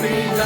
Yashodanandana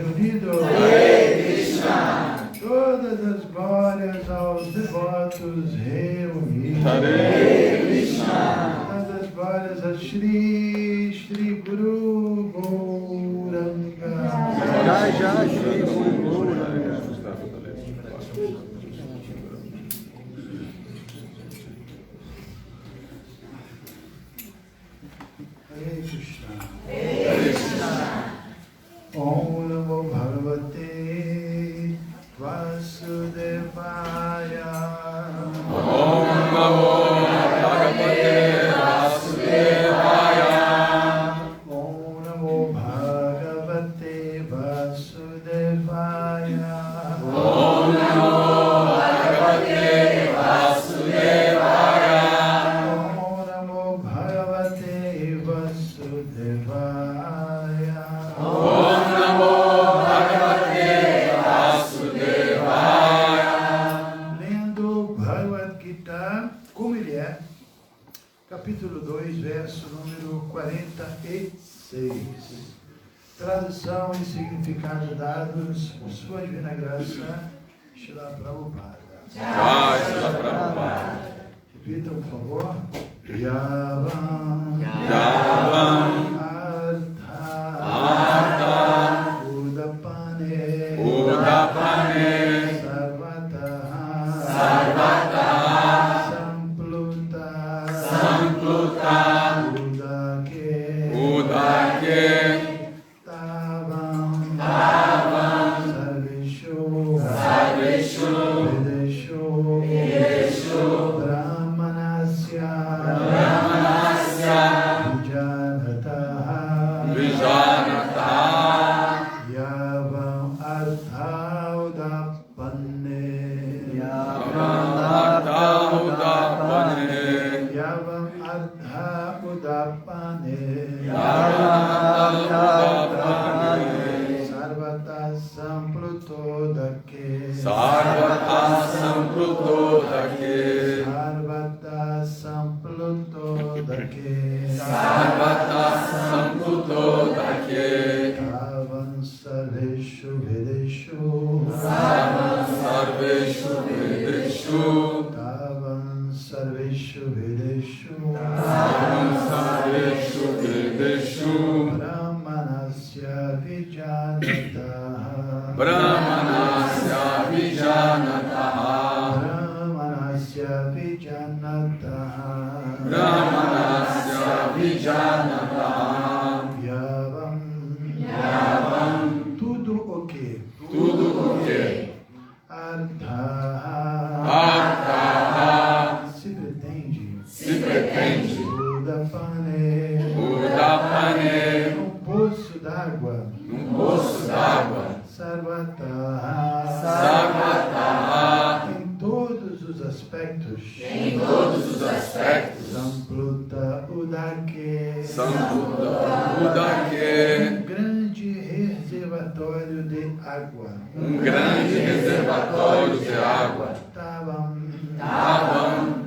reunidos. Hare Krishna. Todas as glórias aos devotos reunidos. Hare Krishna. Todas as glórias a Shri Guru Gauranga. Jai Jai Shri Guru Gauranga. Hare Krishna. Hare Krishna. Om Namo Bhagavate Vasudevaya. Om Namo Bhagavate Vasudevaya. Om Namo Bhagavate Vasudevaya. Om Namo Bhagavate Vasudevaya. Om Namo Bhagavate Vasudevaya. Om Namo Bhagavate Vasudevaya. Lendo Bhagavad Gita, como ele é, capítulo 2, verso número 46. Tradução e significado dados por sua divina graça, Srila Prabhupada. Jai Shri Prabhupada. Repitam, por favor. Yavam Yavam Artha Artha Udapane Udapane Sarvataha Sarvataha Sampluta Sampluta Udake Tavam Sarveshu Sarveshu Vedeshu Brahmanasya Vijanataha Vijanataha Yavam Artha Udapane Yavam Artha Udapane Yavam Artha Udapane Sarvata Samplutodake Sarvata Samplutodake Sarvata Samplutodake Sarvata Samplutodake Tavam Sarveshu Vedeshu Sarveshu Vedeshu Tavam Sarveshu Vedeshu Sarveshu Vedeshu Brahmanasya Vijanataha Brahmanasya Vijanataha Brahmanasya Vijanataha Brahmanasya Vijanataha Yavam tudo o que Tudo o que Artha Artha se pretende Udapane Udapane um poço d'água num poço d'água Sarvataha Sarvataha em todos os aspectos em todos os aspectos Sampluta Udake Sampluta Udake grande reservatório de água um grande reservatório de água Tavam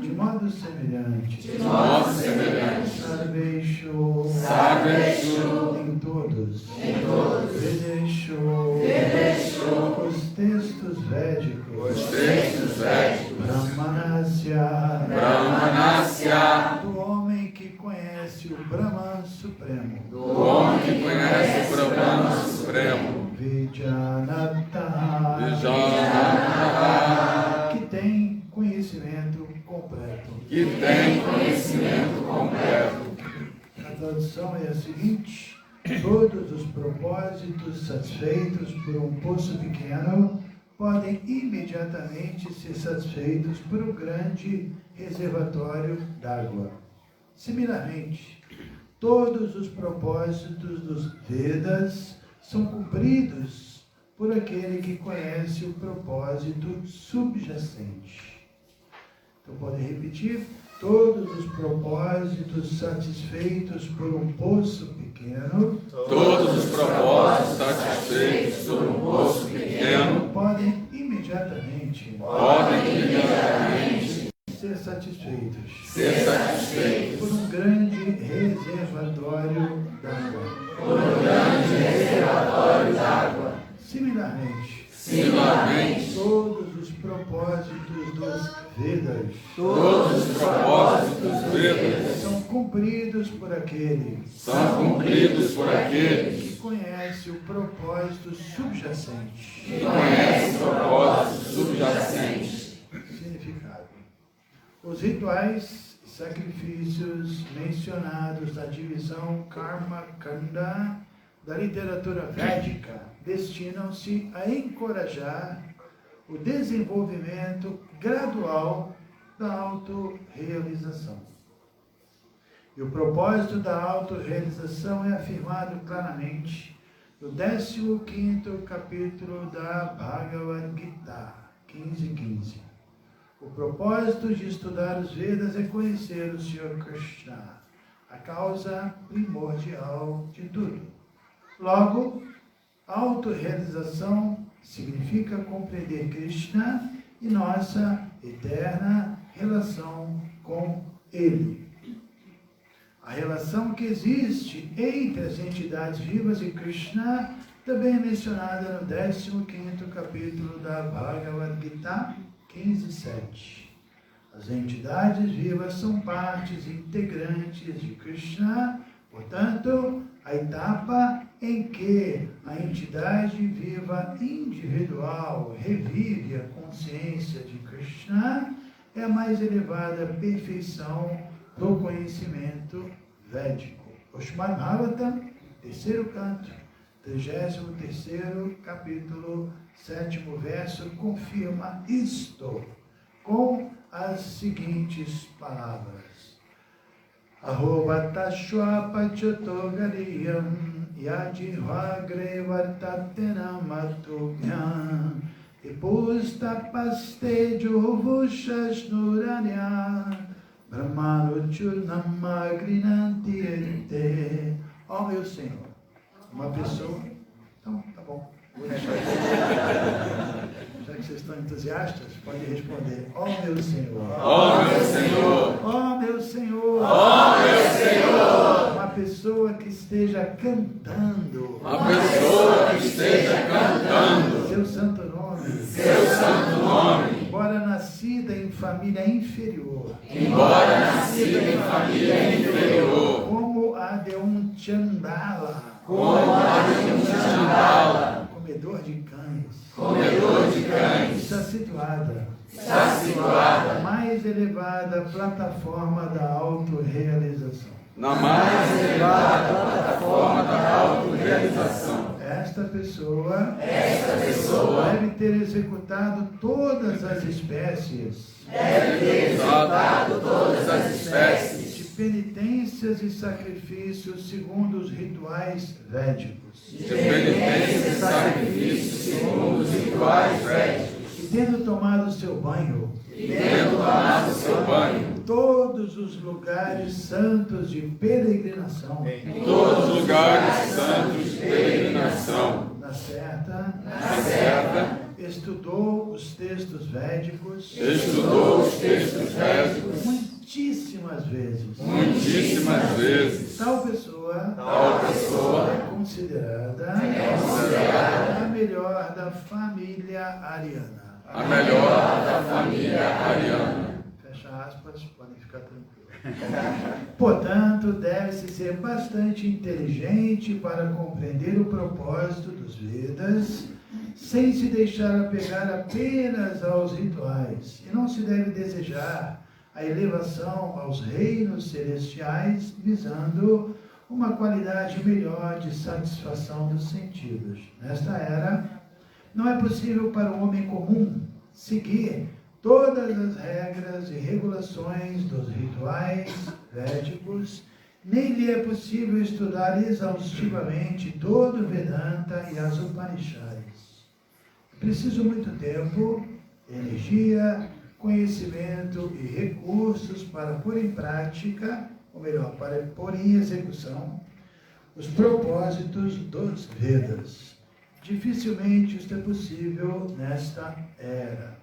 de modo semelhante modo semelhante Sarveshu em todos Vedeshu os textos védicos Brahmanasya do homem que conhece o Brahman Supremo do homem que conhece o Brahman Supremo Vijanataha que tem conhecimento completo. A tradução é a seguinte: todos os propósitos satisfeitos por um poço pequeno podem imediatamente ser satisfeitos por um grande reservatório d'água. Similarmente, todos os propósitos dos Vedas são cumpridos por aquele que conhece o propósito subjacente. Então, podem repetir: todos os propósitos satisfeitos por um poço pequeno, todos os propósitos satisfeitos por um poço pequeno podem imediatamente ser satisfeitos por um grande reservatório d'água. Similarmente, todos os propósitos dos Vedas são cumpridos por aquele que conhece o propósito subjacente. Significado. Os rituais e sacrifícios mencionados na divisão Karma Kanda da literatura védica destinam-se a encorajar o desenvolvimento gradual da autorrealização. E o propósito da autorrealização é afirmado claramente no 15º capítulo da Bhagavad Gita, 15:15. O propósito de estudar os Vedas é conhecer o Senhor Krishna, a causa primordial de tudo. Logo, autorrealização significa compreender Krishna e nossa eterna relação com Ele. A relação que existe entre as entidades vivas e Krishna também é mencionada no 15º capítulo da Bhagavad Gita, 15:7. As entidades vivas são partes integrantes de Krishna, portanto, a etapa em que a entidade viva individual revive a consciência de Krishna é a mais elevada perfeição do conhecimento védico. O Srimad Bhagavatam, 3º canto, 33º capítulo, 7º verso, confirma isto com as seguintes palavras. Ahovatashva pachato gariyam yajihvagre vartatena matubhyam ipustapaste juvushas nuranya brahmanuchurnamagrinanti ente. Ó meu Senhor, uma pessoa... Então, tá bom. Vou deixar aqui. Já que vocês estão entusiastas, pode responder. Ó meu Senhor. Ó meu Senhor. Ó meu Senhor. Ó meu Senhor. Uma pessoa que esteja cantando. Uma pessoa que esteja cantando seu santo nome. seu santo nome. Embora nascida em família inferior. Embora nascida em família inferior. Como a de um Chandala. Como a de um Chandala. Comedor de cães. Comedor de cães. Está situada Está na mais elevada plataforma da autorrealização. na mais elevada plataforma da autorrealização. Esta pessoa Deve deve ter executado todas as espécies usado todas as espécies de penitências e sacrifícios segundo os rituais védicos. de penitência e sacrifício segundo os rituais védicos. E tendo tomado seu banho, Tendo tomado seu banho, todos os lugares santos de peregrinação, em todos os lugares santos de peregrinação, na certa, estudou os textos védicos estudou os textos védicos muitíssimas vezes. muitíssimas vezes. Tal pessoa é considerada a melhor da família ariana. A melhor da família ariana. Fecha aspas, podem ficar tranquilos. Portanto, deve-se ser bastante inteligente para compreender o propósito dos Vedas, sem se deixar apegar apenas aos rituais. E não se deve desejar a elevação aos reinos celestiais, visando uma qualidade melhor de satisfação dos sentidos. Nesta era, não é possível para o homem comum seguir todas as regras e regulações dos rituais védicos, nem lhe é possível estudar exaustivamente todo o Vedanta e as Upanishads. É preciso muito tempo, energia, conhecimento e recursos para pôr em prática, ou melhor, para pôr em execução, os propósitos dos Vedas. Dificilmente isto é possível nesta era.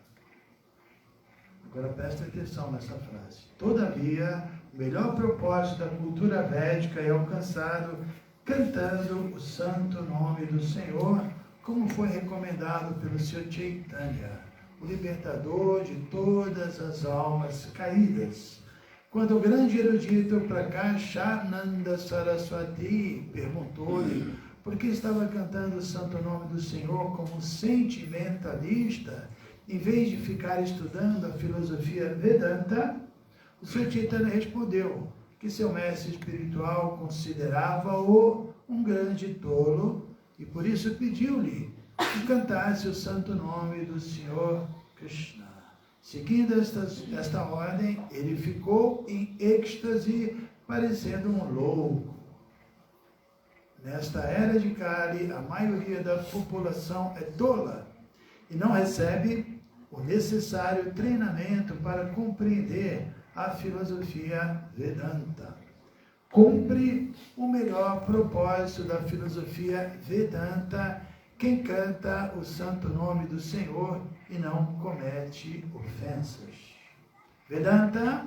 Agora preste atenção nessa frase. Todavia, o melhor propósito da cultura védica é alcançado cantando o santo nome do Senhor como foi recomendado pelo Sr. Chaitanya, o libertador de todas as almas caídas. Quando o grande erudito Prakashananda Saraswati perguntou-lhe por que estava cantando o santo nome do Senhor como sentimentalista, em vez de ficar estudando a filosofia Vedanta, o Sr. Chaitanya respondeu que seu mestre espiritual considerava-o um grande tolo e por isso pediu-lhe que cantasse o santo nome do Senhor Krishna. Seguindo esta ordem, ele ficou em êxtase, parecendo um louco. Nesta era de Kali, a maioria da população é tola e não recebe o necessário treinamento para compreender a filosofia Vedanta. Cumpre o melhor propósito da filosofia Vedanta quem canta o santo nome do Senhor e não comete ofensas. Vedanta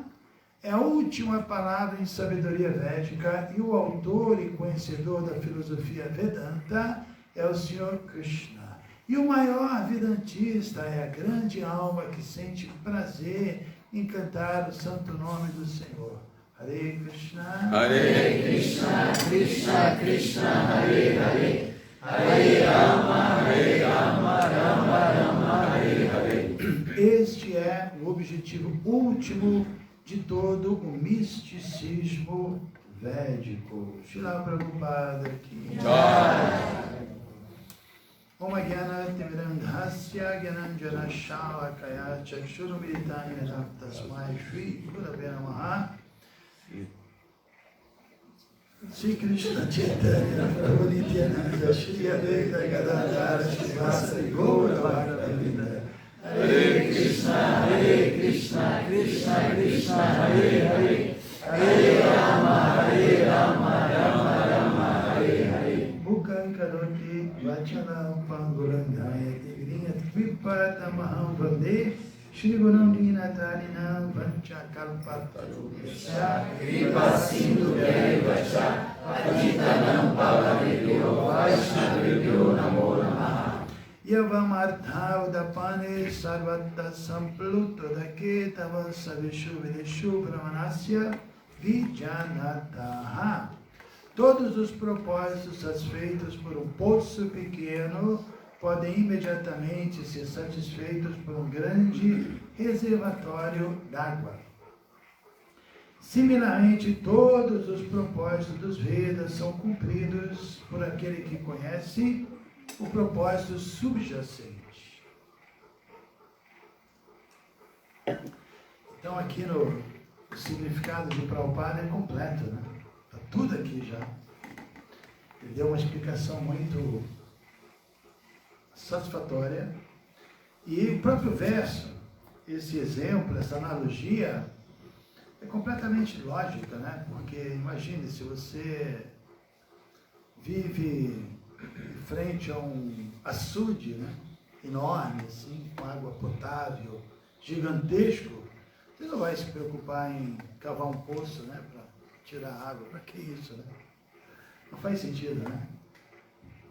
é a última palavra em sabedoria védica e o autor e conhecedor da filosofia Vedanta é o Senhor Krishna. E o maior vedantista é a grande alma que sente prazer em cantar o santo nome do Senhor. Hare Krishna, Hare Krishna, Krishna Krishna, Hare Hare, Hare Rama, Rama Rama, Hare Hare. Este é o objetivo último de todo o misticismo védico. Srila Prabhupada ki jai. Om Jnana Timirandhasya Jnananjana Shalakaya Chakshurumritam Yena Tasmai Shri Gurave Namaha. Shri Krishna Chaitanya Prabhu Nityananda Shri Advaita Gadadhara Shivasari Gaura Bhaktavinda. Hare Krishna, Krishna Krishna, Hare Hare, Hare Rama, Rama Rama, Hare Hare. Mukhaṁ karoti vachanam pangurangayati vinyat vipatamaham vande Shri Gurum Dinatarinam Vanchakalpatarubhyasya Kripa Sindhu Vacha, Patitanam Pavanebhyo Vaishnavebhyo Namo Namaha. Yavam Artha Udapane Sarvata Sampluto Daketava Savishu Videshu Brahmanasya Vijanataha. Todos os propósitos satisfeitos por um poço pequeno podem imediatamente ser satisfeitos por um grande reservatório d'água. Similarmente, todos os propósitos dos Vedas são cumpridos por aquele que conhece o propósito subjacente. Então, aqui no significado de Prabhupada é completo, né? Está tudo aqui já. Ele deu uma explicação muito satisfatória. E o próprio verso, esse exemplo, essa analogia, é completamente lógica, né? Porque imagine, se você vive em frente a um açude, né? Enorme, assim, com água potável, gigantesco, você não vai se preocupar em cavar um poço, né? Para tirar água. Para que isso, né? Não faz sentido, né?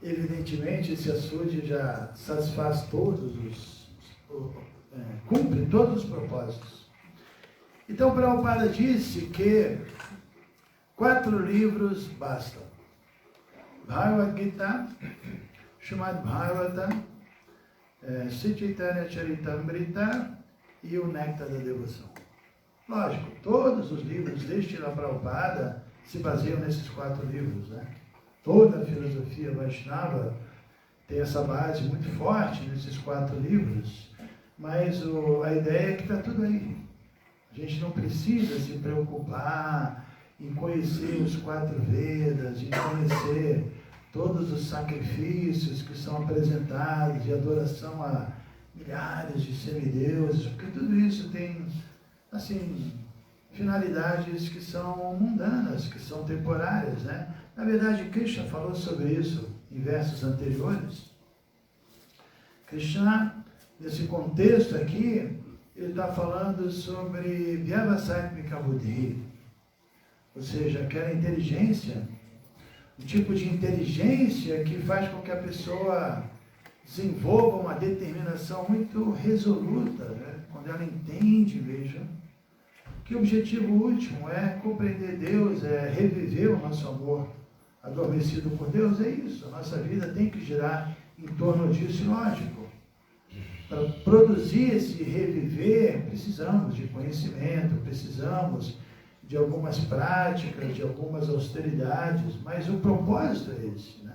Evidentemente, esse açude já satisfaz cumpre todos os propósitos. Então, Prabhupada disse que 4 livros bastam. Bhagavad Gita, Srimad Bhagavatam, Sri Chaitanya Charitamrita e o Néctar da Devoção. Lógico, todos os livros deste Prabhupada se baseiam nesses 4 livros, né? Toda a filosofia Vaishnava tem essa base muito forte nesses 4 livros, mas a ideia é que está tudo aí. A gente não precisa se preocupar em conhecer os 4 Vedas, em conhecer todos os sacrifícios que são apresentados de adoração a milhares de semideuses, porque tudo isso tem, assim, finalidades que são mundanas, que são temporárias, né? Na verdade, Krishna falou sobre isso em versos anteriores. Krishna, nesse contexto aqui, ele está falando sobre Vyavasatmika Buddhi, ou seja, aquela inteligência, um tipo de inteligência que faz com que a pessoa desenvolva uma determinação muito resoluta, né? Quando ela entende, veja, que o objetivo último é compreender Deus, é reviver o nosso amor adormecido por Deus, é isso. A nossa vida tem que girar em torno disso, lógico. Para produzir esse reviver, precisamos de conhecimento, precisamos de algumas práticas, de algumas austeridades, mas o propósito é esse, né?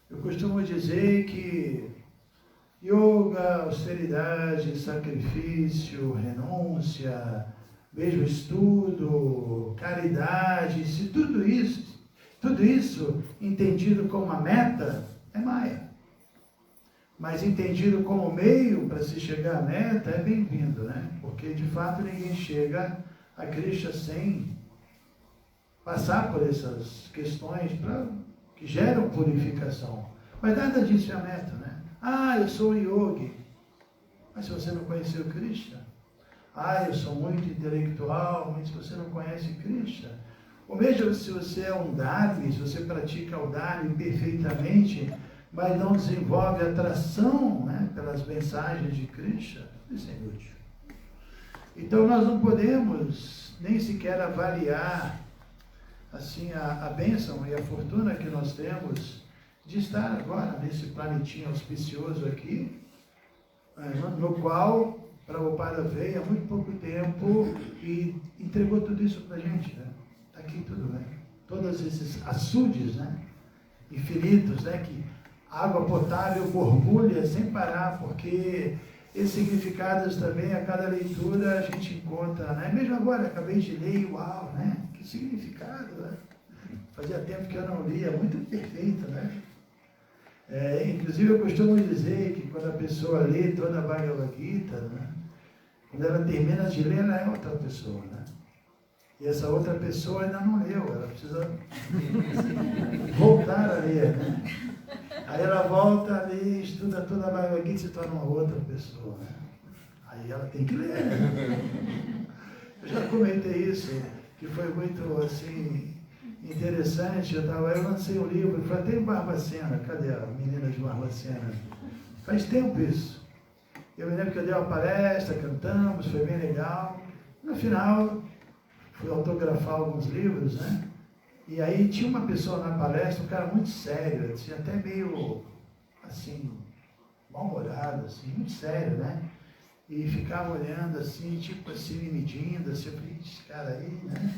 Eu costumo dizer que yoga, austeridade, sacrifício, renúncia, mesmo estudo, caridade, se tudo isso entendido como uma meta, é Maya. Mas entendido como meio para se chegar à meta, é bem-vindo, né? Porque de fato ninguém chega a Krishna sem passar por essas questões que geram purificação. Mas nada disso é a meta, né? Ah, eu sou yogi. Mas se você não conheceu Krishna, ah, eu sou muito intelectual, mas se você não conhece Krishna, ou mesmo se você é um dharmi, se você pratica o dharmi perfeitamente, mas não desenvolve atração, né, pelas mensagens de Krishna, isso é inútil. Então nós não podemos nem sequer avaliar assim a bênção e a fortuna que nós temos de estar agora nesse planetinho auspicioso aqui, no qual Prabhupada veio há muito pouco tempo e entregou tudo isso para a gente, né? Está aqui tudo, né? Todos esses açudes, né? Infinitos, né? Que a água potável borbulha sem parar, porque esses significados também, a cada leitura a gente encontra, né? Mesmo agora, acabei de ler, uau, né? Que significado, né? Fazia tempo que eu não lia, muito perfeito, né? Inclusive eu costumo dizer que quando a pessoa lê toda a Bhagavad Gita, né? Quando ela termina de ler, ela é outra pessoa, né? E essa outra pessoa ainda não leu, ela precisa voltar a ler, né? Aí ela volta a ler, estuda toda a Bhagavad Gita e se torna uma outra pessoa, né? Aí ela tem que ler, né? Eu já comentei isso, que foi muito, assim, interessante. Eu lancei um livro, foi até em Barbacena. Cadê a menina de Barbacena? Faz tempo isso. Eu me lembro que eu dei uma palestra, cantamos, foi bem legal. No final, fui autografar alguns livros, né? E aí tinha uma pessoa na palestra, um cara muito sério, assim, até meio, assim, mal-humorado, assim, muito sério, né? E ficava olhando assim, tipo assim, me medindo, assim, eu falei, esse cara aí, né?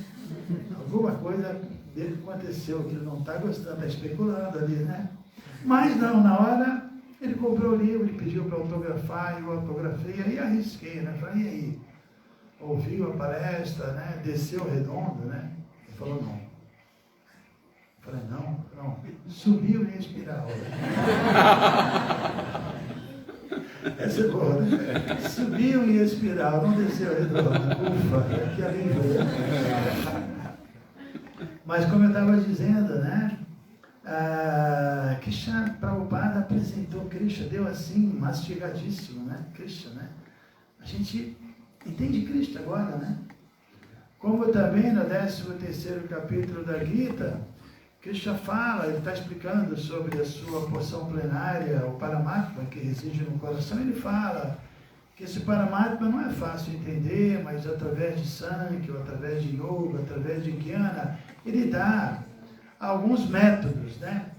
Alguma coisa dele aconteceu, que ele não está gostando, está especulando ali, né? Mas não, na hora, ele comprou o livro, ele pediu para autografar, eu autografei, aí arrisquei, né? Falei, e aí? Ouviu a palestra, né? Desceu redondo, né? Ele falou, não. Eu falei, não. Subiu em espiral. Essa é boa, né? Subiu em espiral, não desceu redondo. Ufa, que alívio. Mas como eu estava dizendo, né? Krishna Prabhupada apresentou Krishna, deu assim, mastigadíssimo, né? Krishna, né? A gente entende Krishna agora, né? Como também no 13º capítulo da Gita, Krishna fala, ele está explicando sobre a sua porção plenária, o Paramatma que reside no coração, ele fala que esse Paramatma não é fácil de entender, mas através de Sankhya, através de Yoga, através de Jnana, ele dá alguns métodos, né?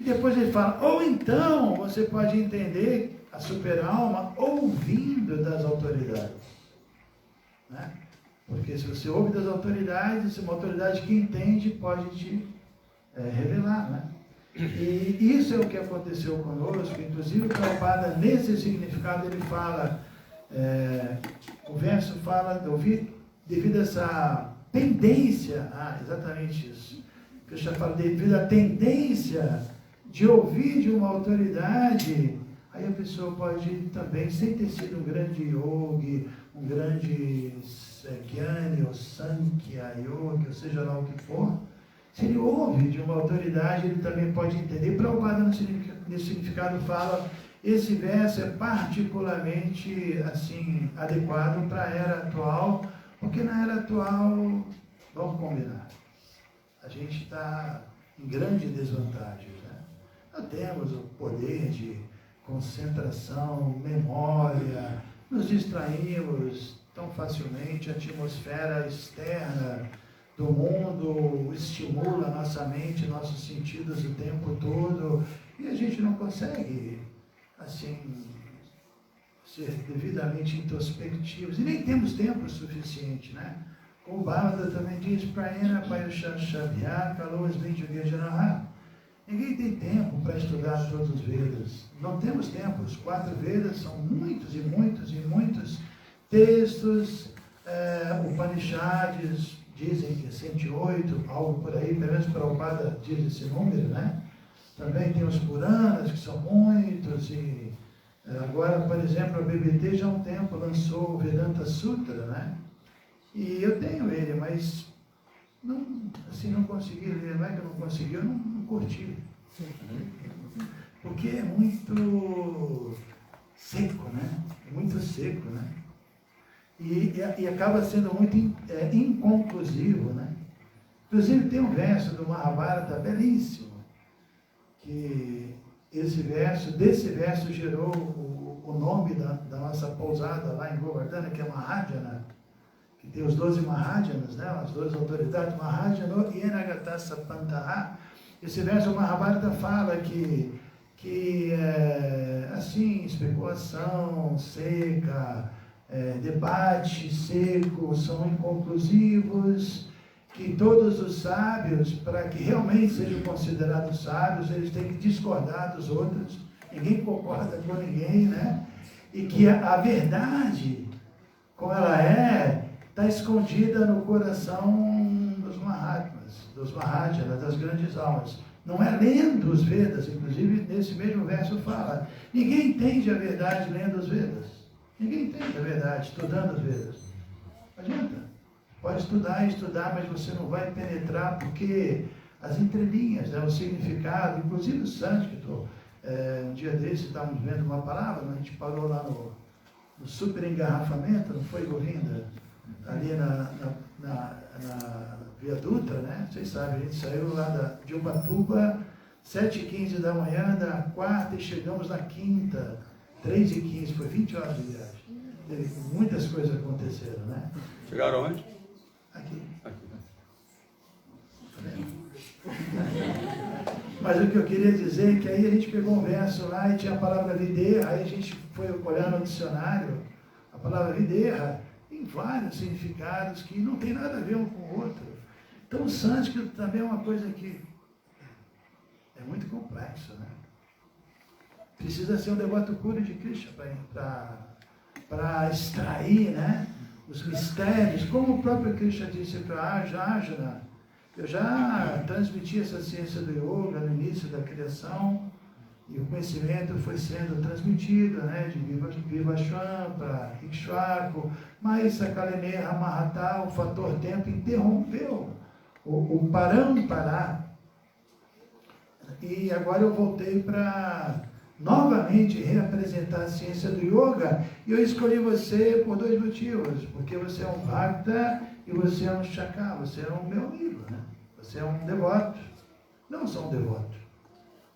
E depois ele fala, ou então você pode entender a super-alma ouvindo das autoridades, né? Porque se você ouve das autoridades, uma autoridade que entende pode te revelar, né? E isso é o que aconteceu conosco. Inclusive o Prabhupada, nesse significado, ele fala, o verso fala, devido a essa tendência, exatamente isso, Krishna fala, devido à tendência de ouvir de uma autoridade, aí a pessoa pode também, sem ter sido um grande yogi, um grande Jnani, ou Sankhya yogi, ou seja lá o que for, se ele ouve de uma autoridade, ele também pode entender. Prabhupada, nesse significado, fala, esse verso é particularmente assim, adequado para a era atual, porque na era atual, vamos combinar, a gente está em grande desvantagem, né? Nós temos o poder de concentração, memória, nos distraímos tão facilmente, a atmosfera externa do mundo estimula nossa mente, nossos sentidos o tempo todo, e a gente não consegue, assim, ser devidamente introspectivos, e nem temos tempo suficiente, né? O Bhagavata também diz, Prayena Payusha Shabhya Kalos Vinjugejanaha. Ninguém tem tempo para estudar todos os Vedas. Não temos tempo. Os 4 Vedas são muitos e muitos e muitos textos. Upanishads dizem que 108, algo por aí, pelo menos Prabhupada diz esse número, né? Também tem os Puranas, que são muitos, e agora, por exemplo, a BBT já há um tempo lançou o Vedanta Sutra, né? E eu tenho ele, mas não, assim, não consegui ler. Não é que eu não consegui, eu não curti. Porque é muito seco, né? É muito seco, né? E acaba sendo muito inconclusivo, né? Inclusive tem um verso do Mahabharata belíssimo, que desse verso gerou o nome da nossa pousada lá em Govardhana, que é Mahajana, que tem os 12 Mahajanas, né? As 12 autoridades, Mahajano e Enagatasa Pantaha. Esse verso do Mahabharata fala que assim, especulação seca, debate seco são inconclusivos, que todos os sábios, para que realmente sejam considerados sábios, eles têm que discordar dos outros, ninguém concorda com ninguém, né? E que a verdade, como ela está escondida no coração dos Mahatmas, dos Mahajanas, das grandes almas. Não é lendo os Vedas, inclusive nesse mesmo verso fala, ninguém entende a verdade lendo os Vedas. Ninguém entende a verdade estudando os Vedas. Não adianta. Pode estudar, mas você não vai penetrar, porque as entrelinhas, né, o significado, inclusive o sânscrito, um dia desse estávamos vendo uma palavra, a gente parou lá no super engarrafamento, não foi, Govinda? Ali na Via Dutra, né? Vocês sabem, a gente saiu lá de Ubatuba, 7h15 da manhã, da quarta, e chegamos na quinta, 3h15, foi 20 horas de viagem. Muitas coisas aconteceram, né? Chegaram onde? Aqui. Aqui, né? Mas o que eu queria dizer é que aí a gente pegou um verso lá e tinha a palavra videha, aí a gente foi olhar no dicionário, a palavra videha tem vários significados que não tem nada a ver um com o outro. Então o sânscrito também é uma coisa que é muito complexa, né? Precisa ser um devoto puro de Krishna para extrair, né, os mistérios, como o próprio Krishna disse para Arjuna. Eu já transmiti essa ciência do yoga no início da criação, e o conhecimento foi sendo transmitido, né, de Vivashwan para Ikshvaku, mas Sakalaneha Mahata, o fator tempo, interrompeu o Parampara. E agora eu voltei para novamente reapresentar a ciência do yoga, e eu escolhi você por 2 motivos, porque você é um Bhakta e você é um Shaka, você é um meu amigo, né? Você é um devoto, não só um devoto,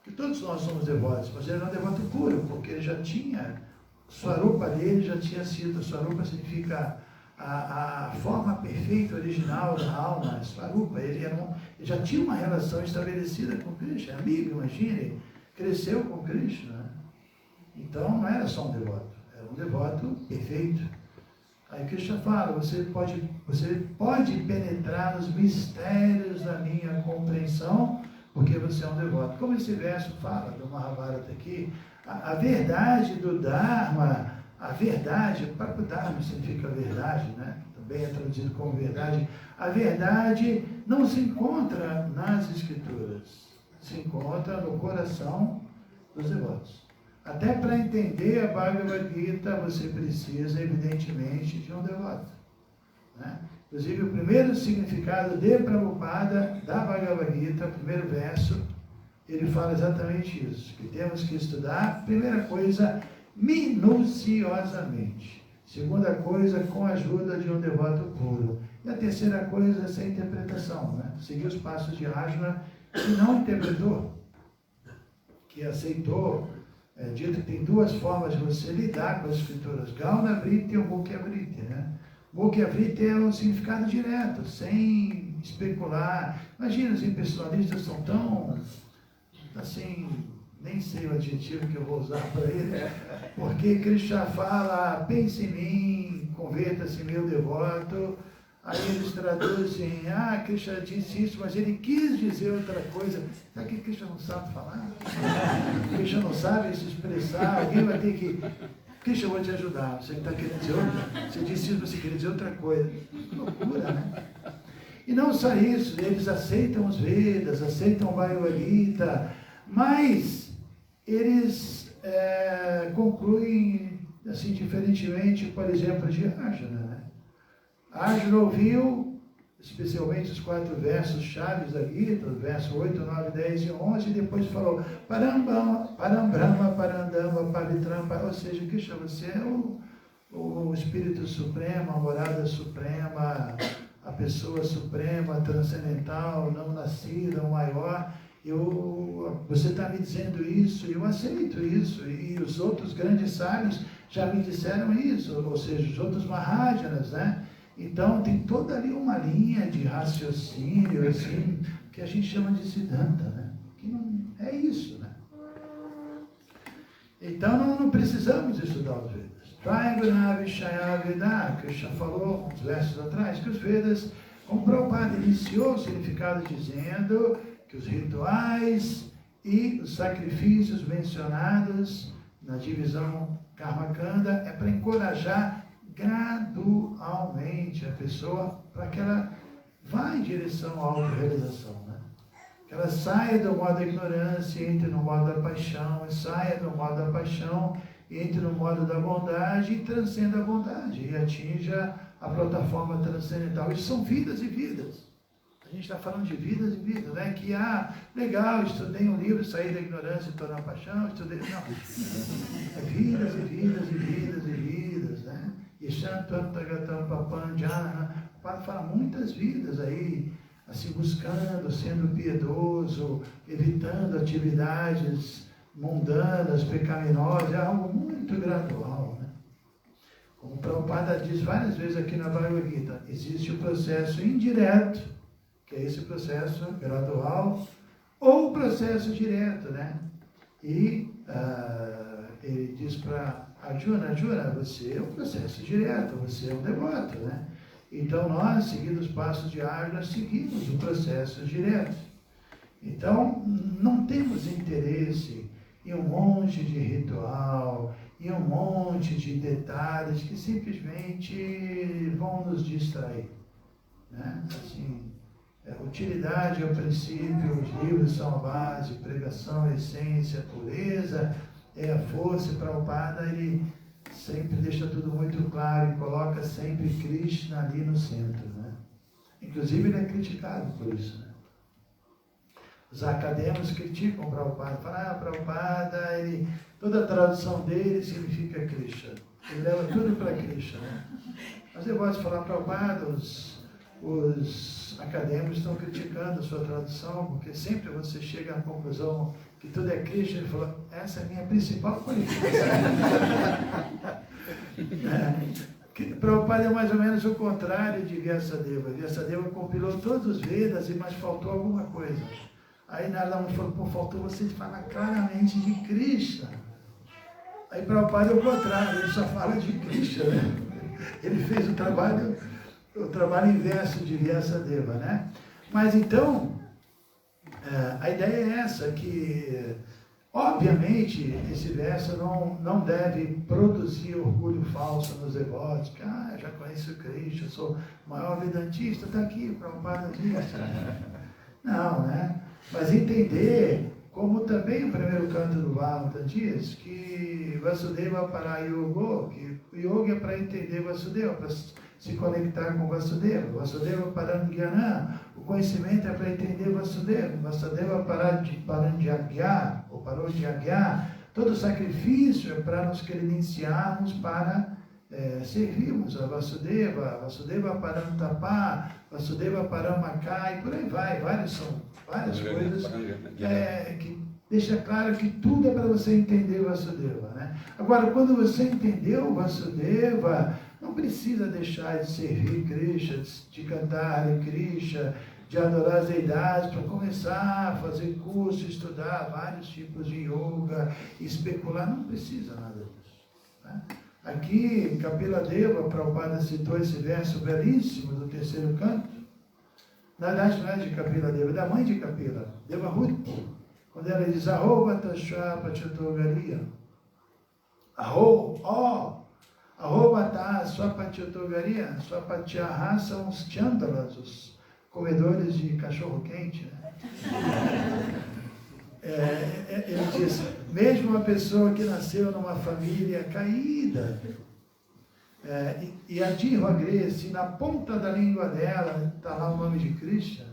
que todos nós somos devotos, mas ele era um devoto puro, porque ele já tinha, Swarupa dele já tinha sido, Swarupa significa a forma perfeita, original da alma, Swarupa, ele já tinha uma relação estabelecida com Krishna, amigo, imagine, cresceu com Krishna, né? Então não era só um devoto, era um devoto perfeito. Aí Krishna fala, você pode penetrar nos mistérios da minha compreensão, porque você é um devoto. Como esse verso fala do Mahabharata aqui, a verdade do Dharma, a verdade, o próprio Dharma significa verdade, né? Também é traduzido como verdade. A verdade não se encontra nas Escrituras, se encontra no coração dos devotos. Até para entender a Bhagavad Gita, você precisa, evidentemente, de um devoto, né? Inclusive, o primeiro significado de Prabhupada da Bhagavad Gita, o primeiro verso, ele fala exatamente isso, que temos que estudar, primeira coisa, minuciosamente. Segunda coisa, com a ajuda de um devoto puro. E a terceira coisa, sem interpretação, né? Seguir os passos de Arjuna, que não interpretou, que aceitou é dito que tem duas formas de você lidar com as escrituras, Gauna Vritti e o Mukha Vritti, né? Mukha Vritti é um significado direto, sem especular. Imagina, os impessoalistas são tão, assim, nem sei o adjetivo que eu vou usar para eles, porque Krishna fala, pense em mim, converta-se meu devoto. Aí eles traduzem, Krishna disse isso, mas ele quis dizer outra coisa. Será que Krishna não sabe falar? Krishna não sabe se expressar, alguém vai ter que... Krishna, eu vou te ajudar, você está querendo dizer outra? Você disse isso, você queria dizer outra coisa. Que loucura, né? E não só isso, eles aceitam os Vedas, aceitam o Bhagavad Gita, mas eles concluem, assim, diferentemente, por exemplo, de Arjuna, né? Arjuna ouviu, especialmente os 4 versos chaves da Gita, versos 8, 9, 10 e 11, e depois falou, Parambrahma, Parandama, Pavitram, ou seja, Krishna, você é o Espírito Supremo, a morada suprema, a pessoa suprema, transcendental, não nascida, o maior. Você está me dizendo isso, eu aceito isso, e os outros grandes sábios já me disseram isso, ou seja, os outros Mahajanas, né? Então, tem toda ali uma linha de raciocínio, assim, que a gente chama de Siddhanta, né? Que não é isso, né? Então, não precisamos estudar os Vedas. Triguna Vishaya Veda, Krishna falou uns versos atrás, que os Vedas, como Prabhupada iniciou o significado dizendo que os rituais e os sacrifícios mencionados na divisão Karmakanda é para encorajar gradualmente a pessoa para que ela vá em direção à autorrealização, né? Que ela saia do modo da ignorância e entre no modo da paixão, e saia do modo da paixão e entre no modo da bondade e transcenda a bondade e atinja a plataforma transcendental. Isso são vidas e vidas. A gente está falando de vidas e vidas, né? Que, legal, estudei um livro, saí da ignorância e estou na paixão, estudei... Não. É vidas e vidas e vidas e vidas, né? E Shantantam Papanjana, o Padre fala muitas vidas aí, assim, buscando, sendo piedoso, evitando atividades mundanas, pecaminosas, é algo muito gradual, né? Como o Prabhupada diz várias vezes aqui na Bhagavad Gita, existe o processo indireto, que é esse processo gradual, ou o processo direto, né? E ele diz para Arjuna, você é um processo direto, você é um devoto, né? Então nós, seguindo os passos de Arjuna, seguimos o processo direto. Então, não temos interesse em um monte de ritual, em um monte de detalhes que simplesmente vão nos distrair, né? Assim, utilidade é o princípio, os livros são a base, pregação, a essência, a pureza é a força. E Prabhupada, ele sempre deixa tudo muito claro e coloca sempre Krishna ali no centro, né? Inclusive ele é criticado por isso, né? Os acadêmicos criticam o Prabhupada, falam, Prabhupada, toda a tradução dele significa Krishna, ele leva tudo para Krishna, né? Mas eu gosto de falar, Prabhupada, os acadêmicos estão criticando a sua tradução, porque sempre você chega à conclusão que tudo é Krishna. Ele falou, essa é a minha principal qualificação. Prabhupada é mais ou menos o contrário de Vyasadeva. Vyasadeva compilou todos os Vedas, mas faltou alguma coisa. Aí Narada falou, faltou você falar claramente de Krishna. Aí Prabhupada é o contrário, ele só fala de Krishna, né? Ele fez o trabalho inverso de Vyasadeva, né? Mas então, a ideia é essa, que obviamente esse verso não deve produzir orgulho falso nos devotos, que eu já conheço Krishna, sou o maior vedantista, está aqui, Prabhupada disso. Não, né? Mas entender, como também o primeiro canto do Bhagavatam diz, que Vasudeva para Yoga, que o yoga é para entender Vasudeva, para se conectar com Vasudeva. Vasudeva Parandhyana, o conhecimento é para entender Vasudeva. Vasudeva Parandyagya, ou Parodhyagya, todo sacrifício é para nos credenciarmos para servirmos a Vasudeva. Vasudeva Parantapa, Vasudeva Paramaka, e por aí vai. Várias coisas deixa claro que tudo é para você entender o Vasudeva, né? Agora, quando você entendeu o Vasudeva, não precisa deixar de servir Krishna, de cantar Hare Krishna, de adorar as deidades, para começar a fazer curso, estudar vários tipos de yoga, especular, não precisa nada disso, né? Aqui, Kapila Deva, Prabhupada citou esse verso belíssimo do terceiro canto. Na verdade, não é de Kapila Deva, é da mãe de Kapila, Devahuti, quando ela diz, Aho Batasha Pachatogaria, Aho, ó, Aho Batá, Swapachatogaria, Swapatyaha são os chandalas, os comedores de cachorro-quente, né? Ele diz, mesmo uma pessoa que nasceu numa família caída, e a Dihvagre, se na ponta da língua dela está lá o nome de Krishna,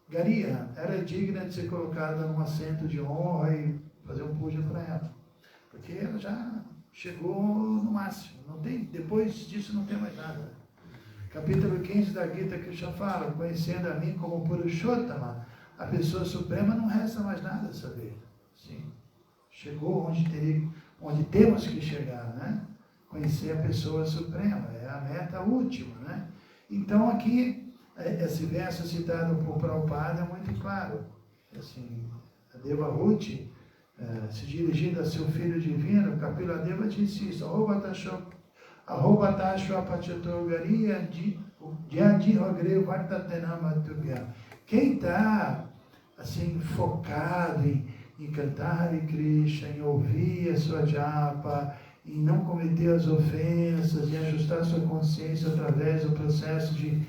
Garia era digna de ser colocada num assento de honra e fazer um puja para ela, porque ela já chegou no máximo, não tem, depois disso não tem mais nada. Capítulo 15 da Gita Krishna fala, conhecendo a mim como Purushottama, a pessoa suprema não resta mais nada a saber. Sim, chegou onde temos que chegar, né? Conhecer a pessoa suprema, é a meta última, né? Então aqui, esse verso citado por Prabhupada é muito claro. Assim, a Devahuti, se dirigindo a seu filho divino, Kapila Deva disse isso, Arrobatashva Pachatogaria Dhyadihagre Vartatenama. Quem está assim, focado em cantar Hare Krishna, em ouvir a sua japa, em não cometer as ofensas, em ajustar sua consciência através do processo de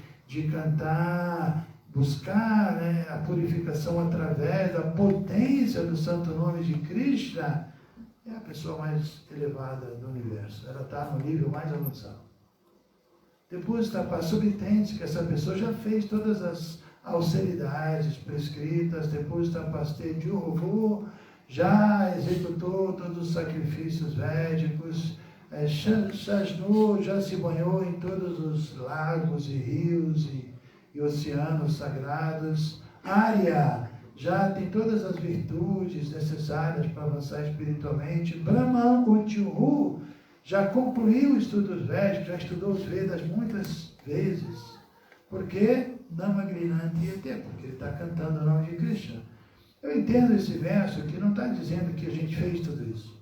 cantar, buscar, né, a purificação através da potência do santo nome de Krishna, é a pessoa mais elevada do universo. Ela está no nível mais avançado. Depois, subentende que essa pessoa já fez todas as austeridades prescritas, depois da Paste de Uruvu, já executou todos os sacrifícios védicos, Shashnu já se banhou em todos os lagos e rios e oceanos sagrados, Arya já tem todas as virtudes necessárias para avançar espiritualmente, Brahman Utyuhu já concluiu estudos védicos, já estudou os Vedas muitas vezes. Por quê? Namagrinanti Yate, porque ele está cantando o nome de Krishna. Eu entendo esse verso que não está dizendo que a gente fez tudo isso.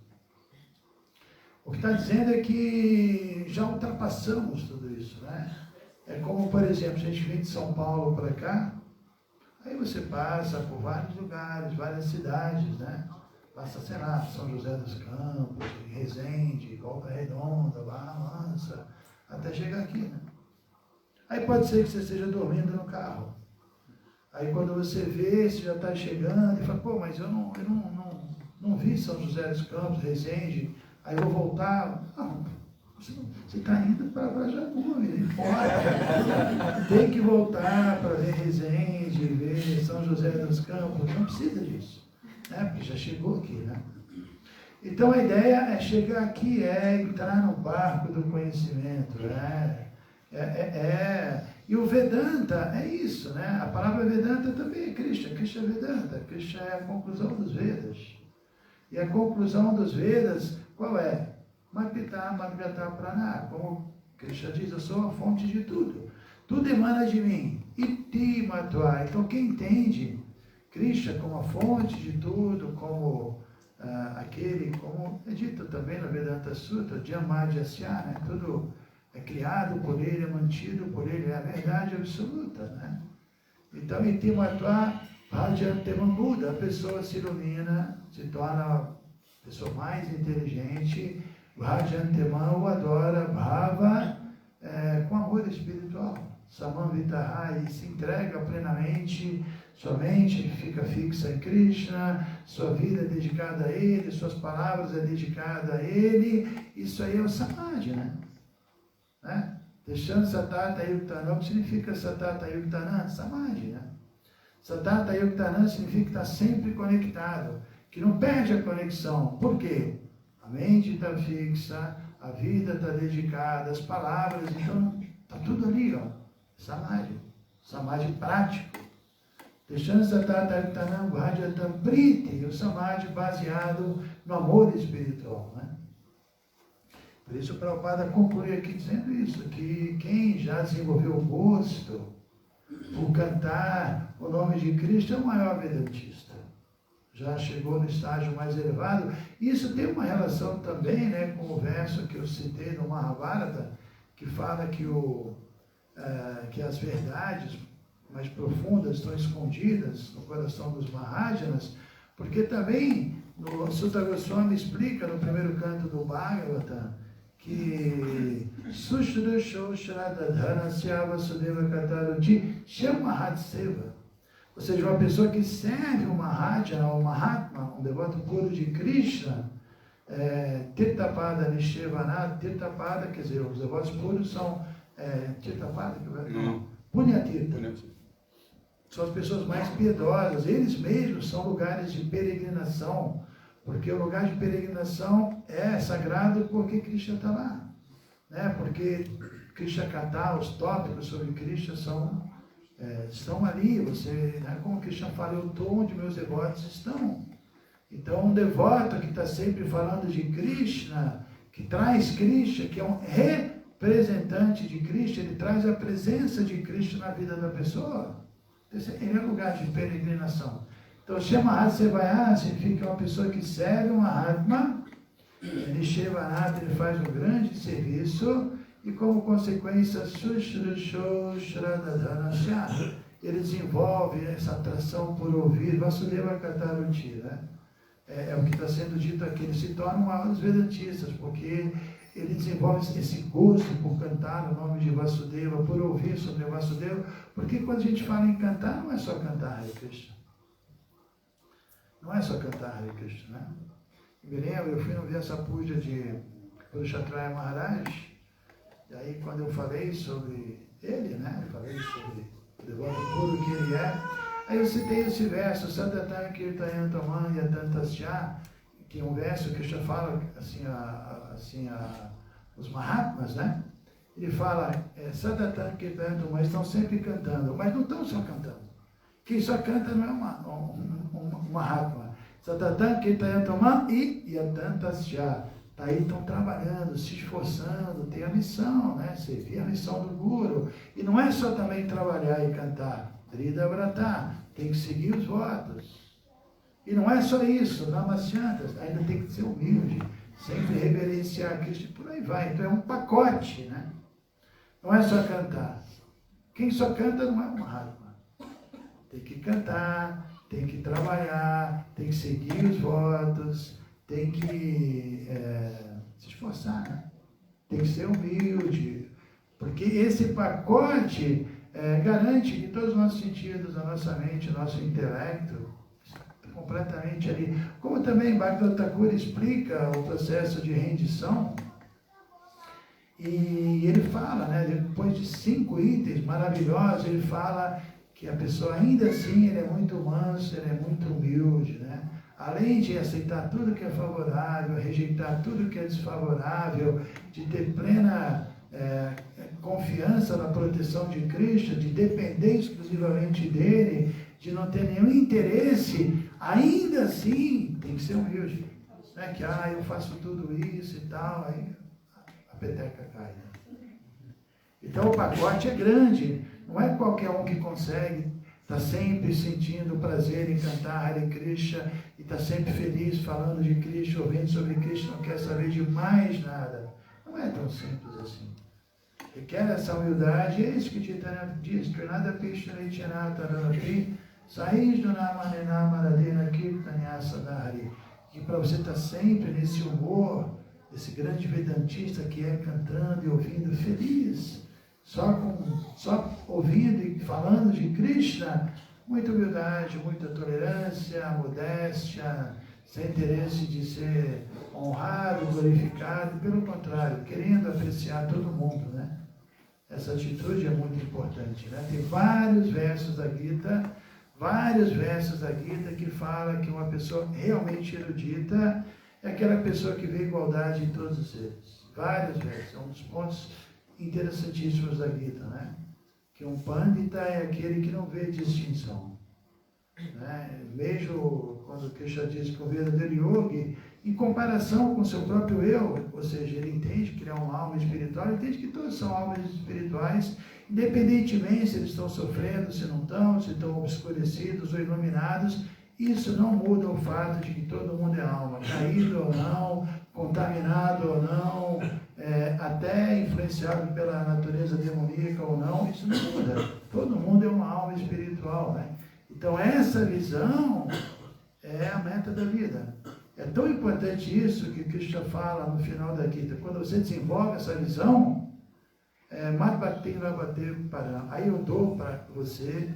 O que está dizendo é que já ultrapassamos tudo isso, né? É como, por exemplo, se a gente vem de São Paulo para cá, aí você passa por vários lugares, várias cidades, né? Passa, sei lá, São José dos Campos, Resende, Volta Redonda, Barra Mansa, até chegar aqui, né? Aí pode ser que você esteja dormindo no carro. Aí quando você vê, você já está chegando e fala, pô, mas eu não vi São José dos Campos, Resende, aí eu vou voltar. Não, você está indo para Jacuí, fora. Tem que voltar para ver Resende, ver São José dos Campos, não precisa disso, né? Porque já chegou aqui, né? Então a ideia é chegar aqui, é entrar no barco do conhecimento, né? E o Vedanta é isso, né? A palavra Vedanta também é Krishna, Krishna é Vedanta, Krishna é a conclusão dos Vedas. E a conclusão dos Vedas, qual é? Madhvita, Madhvata Prana, como Krishna diz, eu sou a fonte de tudo. Tudo emana de mim. Iti Matva. Então quem entende Krishna como a fonte de tudo, como como é dito também no Vedanta Sutra, Jamadhyasya, né? Tudo é criado por ele, é mantido por ele, é a verdade absoluta, né? Então, Itimatva Bhajantevam Buddha, a pessoa se ilumina, se torna a pessoa mais inteligente, Bhajantevam o adora, Bhava, com amor espiritual, Samamvitaha, e se entrega plenamente, sua mente fica fixa em Krishna, sua vida é dedicada a ele, suas palavras é dedicada a ele, isso aí é o Samadhi, né? Deixando Satata Yuktanam, o que significa Satata Yuktanam? Samadhi, né? Satata Yuktanam significa estar sempre conectado, que não perde a conexão. Por quê? A mente está fixa, a vida está dedicada, as palavras, então está tudo ali, ó. Samadhi. Samadhi prático. Deshansatataritanam bhajatam priti, o samadhi baseado no amor espiritual, né? Por isso o Prabhupada conclui aqui dizendo isso, que quem já desenvolveu o gosto por cantar o nome de Cristo é o maior vedantista. Já chegou no estágio mais elevado. Isso tem uma relação também, né, com o verso que eu citei no Mahabharata, que fala que as verdades mais profundas estão escondidas no coração dos Mahajanas, porque também no Sutta Goswami explica no primeiro canto do Bhagavatam que Sushrusho Shradadhana Syava Sudeva Kataruti Shamahat Seva. Ou seja, uma pessoa que serve um Mahajana, um Mahatma, um devoto puro de Krishna, Tirthapada Nishevanat, Tirthapada, quer dizer, os devotos puros são Tirthapada, Punyatirtha. São as pessoas mais piedosas, eles mesmos são lugares de peregrinação, porque o lugar de peregrinação é sagrado porque Krishna está lá, né? Porque Krishna Katha, os tópicos sobre Krishna estão ali, né? Como Krishna fala, eu estou onde meus devotos estão. Então um devoto que está sempre falando de Krishna, que traz Krishna, que é um representante de Krishna, ele traz a presença de Krishna na vida da pessoa. Ele é lugar de peregrinação. Então, Shamahat Sevaya significa uma pessoa que serve um Mahatma, ele Shevanat, ele faz um grande serviço, e como consequência, Sushrusho Shradadhanasya, ele desenvolve essa atração por ouvir, Vasudeva Kataruti, né? É o que está sendo dito aqui, ele se torna um maior dos Vedantistas, porque ele desenvolve esse gosto por cantar o nome de Vasudeva, por ouvir sobre Vasudeva, porque quando a gente fala em cantar, não é só cantar Hare Krishna. Não é só cantar Hare Krishna, né? Me lembro, eu fui no Vyasa Puja de Purushatraya Maharaj, e aí quando eu falei sobre ele, né? Eu falei sobre o devoto puro que ele é, aí eu citei esse verso, Sadatan Kirtayantaman Yatantasya, que é um verso que já fala assim, os Mahatmas, né? Ele fala, Sadatan Kirtayantaman, estão sempre cantando, mas não estão só cantando. Quem só canta não é um Mahatma. Sadatan Kirtayantaman e Yatantasya. Daí estão trabalhando, se esforçando, tem a missão, né? Servir a missão do Guru. E não é só também trabalhar e cantar. Drida Vrata, tem que seguir os votos. E não é só isso, Namasyantas, ainda tem que ser humilde, sempre reverenciar Cristo e por aí vai. Então é um pacote, né? Não é só cantar. Quem só canta não é um Mahatma. Tem que cantar, tem que trabalhar, tem que seguir os votos, tem que se esforçar, né? Tem que ser humilde, porque esse pacote garante que todos os nossos sentidos, a nossa mente, o nosso intelecto, completamente ali. Como também Bhaktivinoda Thakur explica o processo de rendição, e ele fala, né, depois de 5 itens maravilhosos, ele fala que a pessoa ainda assim ele é muito manso, ele é muito humilde, né? Além de aceitar tudo que é favorável, rejeitar tudo que é desfavorável, de ter plena confiança na proteção de Krishna, de depender exclusivamente dele, de não ter nenhum interesse, ainda assim tem que ser humilde. Não é que, eu faço tudo isso e tal, aí a peteca cai. Né? Então o pacote é grande, não é qualquer um que consegue, está sempre sentindo prazer em cantar Hare Krishna e está sempre feliz falando de Krishna, ouvindo sobre Krishna, não quer saber de mais nada. Não é tão simples assim. Requer essa humildade, é isso que Chaitanya diz, Trinada Krishna Lichanata Ranapi, Saiz do Nama Radena Kirtanya Sadhari, que para você estar sempre nesse humor, esse grande vedantista que é cantando e ouvindo feliz, só ouvindo e falando de Krishna, muita humildade, muita tolerância, modéstia, sem interesse de ser honrado, glorificado, pelo contrário, querendo apreciar todo mundo, né? Essa atitude é muito importante, né? Tem vários versos da Gita que fala que uma pessoa realmente erudita é aquela pessoa que vê igualdade em todos os seres. Vários versos, é um dos pontos interessantíssimos da Gita, né? Que um Pandita é aquele que não vê distinção. né? Vejo quando o Krishna diz que o verdadeiro yogi, em comparação com o seu próprio eu, ou seja, ele entende que ele é uma alma espiritual, ele entende que todos são almas espirituais, independentemente se eles estão sofrendo, se não estão, se estão obscurecidos ou iluminados. Isso não muda o fato de que todo mundo é alma, caído ou não, contaminado ou não, até influenciado pela natureza demoníaca ou não, isso não muda. Todo mundo é uma alma espiritual, né? Então essa visão é a meta da vida. É tão importante isso que Krishna fala no final da Gita. Quando você desenvolve essa visão, aí eu dou para você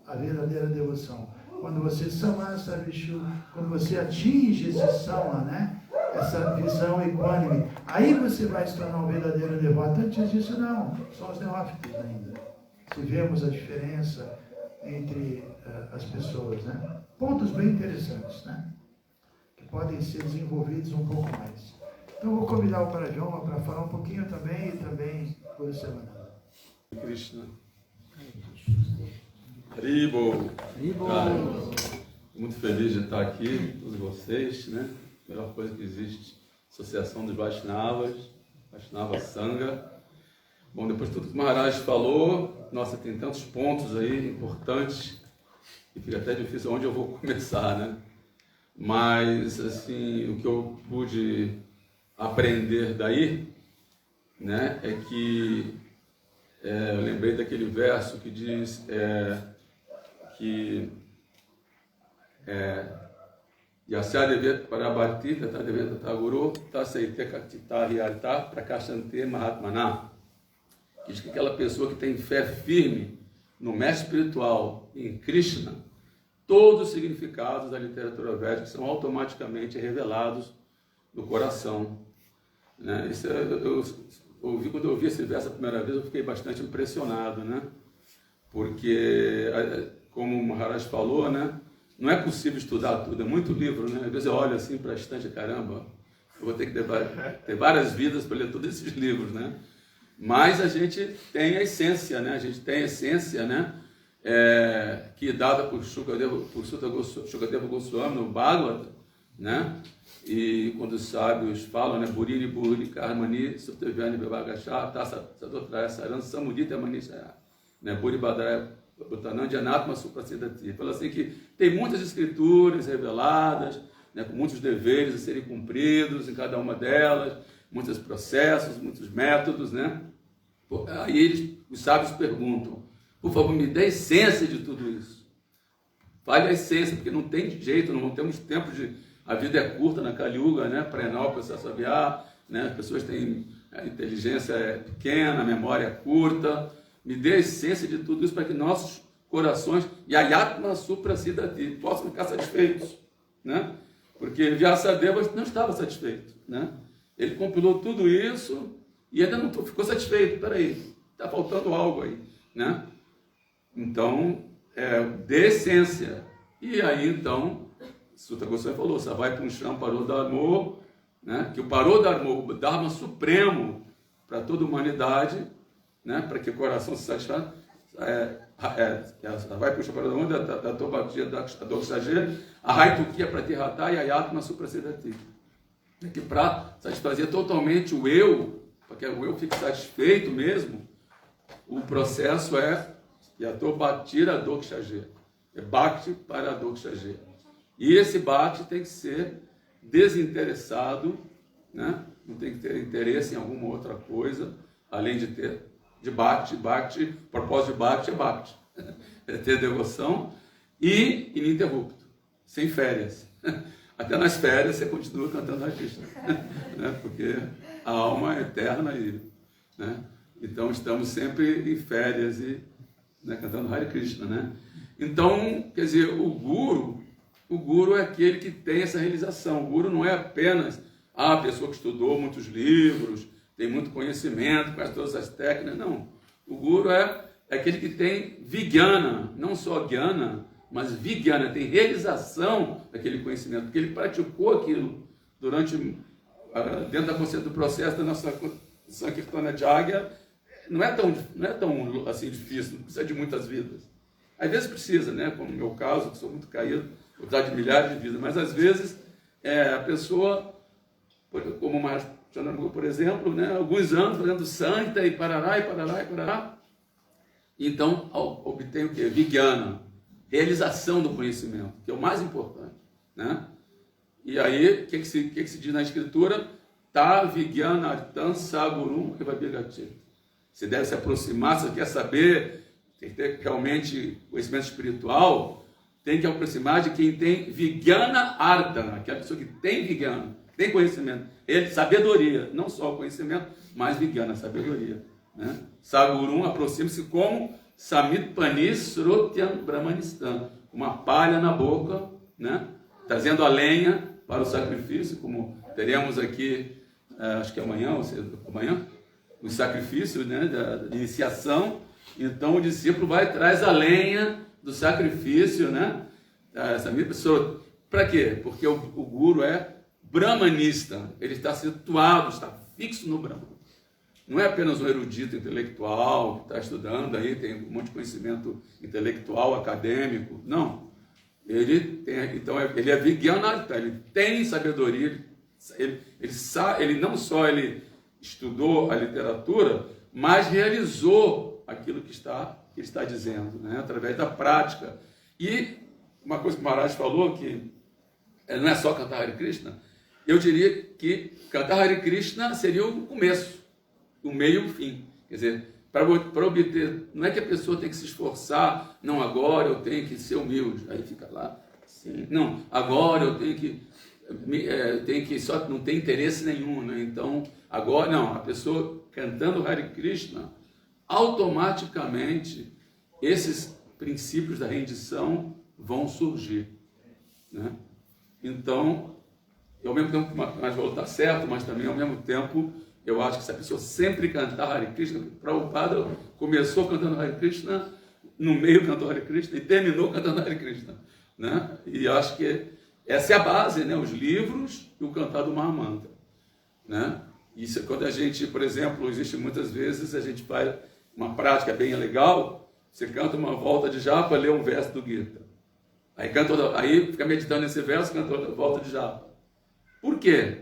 a verdadeira devoção. Quando você samasa Vishu, quando você atinge esse sama, né? Essa visão equânime, aí você vai se tornar um verdadeiro devoto. Antes disso não, são os neófitos ainda. Se vemos a diferença entre as pessoas, né? Pontos bem interessantes, né? Que podem ser desenvolvidos um pouco mais. Então vou convidar o Parajoma para falar um pouquinho também, e também por semana. Krishna. Haribo. Muito feliz de estar aqui, todos vocês, né? A melhor coisa que existe, Associação dos Vaishnavas, Vaishnava Sangha. Bom, depois de tudo que o Maharaj falou, nossa, tem tantos pontos aí importantes, que fica até difícil onde eu vou começar, né? Mas, assim, o que eu pude aprender daí, né, é que eu lembrei daquele verso que diz que Yasya Parabartita Tadeveta Taguru Tasaite Kaktita Hiyarta Prakashante Mahatmana. Diz que aquela pessoa que tem fé firme no mestre espiritual e em Krishna, todos os significados da literatura védica são automaticamente revelados no coração, né? Isso eu ouvi, quando eu ouvi esse verso a primeira vez, eu fiquei bastante impressionado, né? Porque, como o Maharaj falou, né? Não é possível estudar tudo, é muito livro, né? Às vezes eu olho assim para a estante, caramba, eu vou ter que ter várias vidas para ler todos esses livros, né? Mas a gente tem a essência, né? A gente tem a essência, né? Que é dada por Shukadeva Goswami no Bhagavata, né? E quando os sábios falam, né? Burini Buri Karmani Sutavyani Bevagashá Tassa Sadotraya Saran Samudita Manishaya, né? Buri Badraya Bhutanand Anatma Suprasidati. Fala assim que tem muitas escrituras reveladas, né? Com muitos deveres a serem cumpridos em cada uma delas, muitos processos, muitos métodos, né? Aí os sábios perguntam: por favor, me dê a essência de tudo isso. Fale a essência, porque não tem jeito, não temos tempo de... A vida é curta na Kali Yuga, né? Prenal, processo aviar, né? As pessoas têm... A inteligência é pequena, a memória é curta. Me dê a essência de tudo isso para que nossos corações, Yayatma Suprasidati, possam ficar satisfeitos, né? Porque Vyasadeva não estava satisfeito, né? Ele compilou tudo isso e ainda não ficou satisfeito. Espera aí, está faltando algo aí, né? Então, dê essência. E aí, então, Sutta Goswami falou, Savai Puncham Parou Dharmo, né? Que o Parou Dharmo, o Dharma supremo para toda a humanidade, né? Para que o coração se satisfaça, Savai Puncham Parou Dharmo, da Tobatia da Dokshaje, a Haitukia Pratihata e a Yatma Suprasidati. Que para satisfazer totalmente o eu, para que o eu fique satisfeito mesmo, o processo Yato Bhaktira Dokshaje. É Bhakti para Dokshaje. E esse Bhakti tem que ser desinteressado, né? Não tem que ter interesse em alguma outra coisa, além de ter de Bhakti. Bhakti, o propósito de Bhakti é Bhakti. É ter devoção e ininterrupto, sem férias. Até nas férias você continua cantando Hare Krishna, né? Porque a alma é eterna e, né? Então estamos sempre em férias e, né, cantando Hare Krishna, né? Então, quer dizer, o guru é aquele que tem essa realização. O guru não é apenas a pessoa que estudou muitos livros, tem muito conhecimento, conhece todas as técnicas, não. O guru é aquele que tem vijnana, não só jnana, mas vijnana, tem realização daquele conhecimento, porque ele praticou aquilo durante, dentro da consciência do processo da nossa Sankirtana Jagya. Não é tão assim difícil, não precisa de muitas vidas. Às vezes precisa, né? Como no meu caso, que sou muito caído, vou precisar de milhares de vidas, mas às vezes a pessoa, como uma por exemplo, né? Alguns anos fazendo santa e parará, e parará, e parará. Então, obtém o quê? Vijnana, realização do conhecimento, que é o mais importante, né? E aí, o que se diz na Escritura? Ta vijnana artam sagurum evabhigati. Você deve se aproximar, se você quer saber, tem que ter realmente conhecimento espiritual, tem que aproximar de quem tem vijnana artam, aquela pessoa que tem vijnana, tem conhecimento, sabedoria, não só o conhecimento, mas vijnana, sabedoria, né? Sagurum, aproxima-se como Samit Panis Srotyam Brahmanistan, uma palha na boca, né? Trazendo a lenha para o sacrifício, como teremos aqui, acho que amanhã, o sacrifício, né, de iniciação. Então o discípulo vai traz a lenha do sacrifício, né? Para quê? Porque o guru é brahmanista, ele está situado, está fixo no Brahman. Não é apenas um erudito intelectual que está estudando aí, tem um monte de conhecimento intelectual, acadêmico. Não. Ele é vijnana, ele tem sabedoria, ele não só estudou a literatura, mas realizou aquilo que está dizendo, né? Através da prática. E uma coisa que o Maharaj falou, que não é só cantar Hare Krishna, eu diria que cantar Hare Krishna seria o começo, o meio e o fim. Quer dizer, para obter, não é que a pessoa tem que se esforçar, não, agora eu tenho que ser humilde, aí fica lá, sim, não, agora eu tenho que só não tem interesse nenhum, né? Então, agora, não, a pessoa cantando Hare Krishna, automaticamente, esses princípios da rendição vão surgir, né? Então, ao mesmo tempo, mas vou estar certo, mas também ao mesmo tempo, eu acho que se a pessoa sempre cantar Hare Krishna, Prabhupada começou cantando Hare Krishna, no meio cantou Hare Krishna e terminou cantando Hare Krishna, né? E acho que essa é a base, né? Os livros e o cantar do Mahamantra, né? Isso é quando a gente, por exemplo, existe muitas vezes, a gente faz uma prática bem legal, você canta uma volta de japa, lê um verso do Gita. Aí fica meditando nesse verso, canta outra volta de japa. Por quê?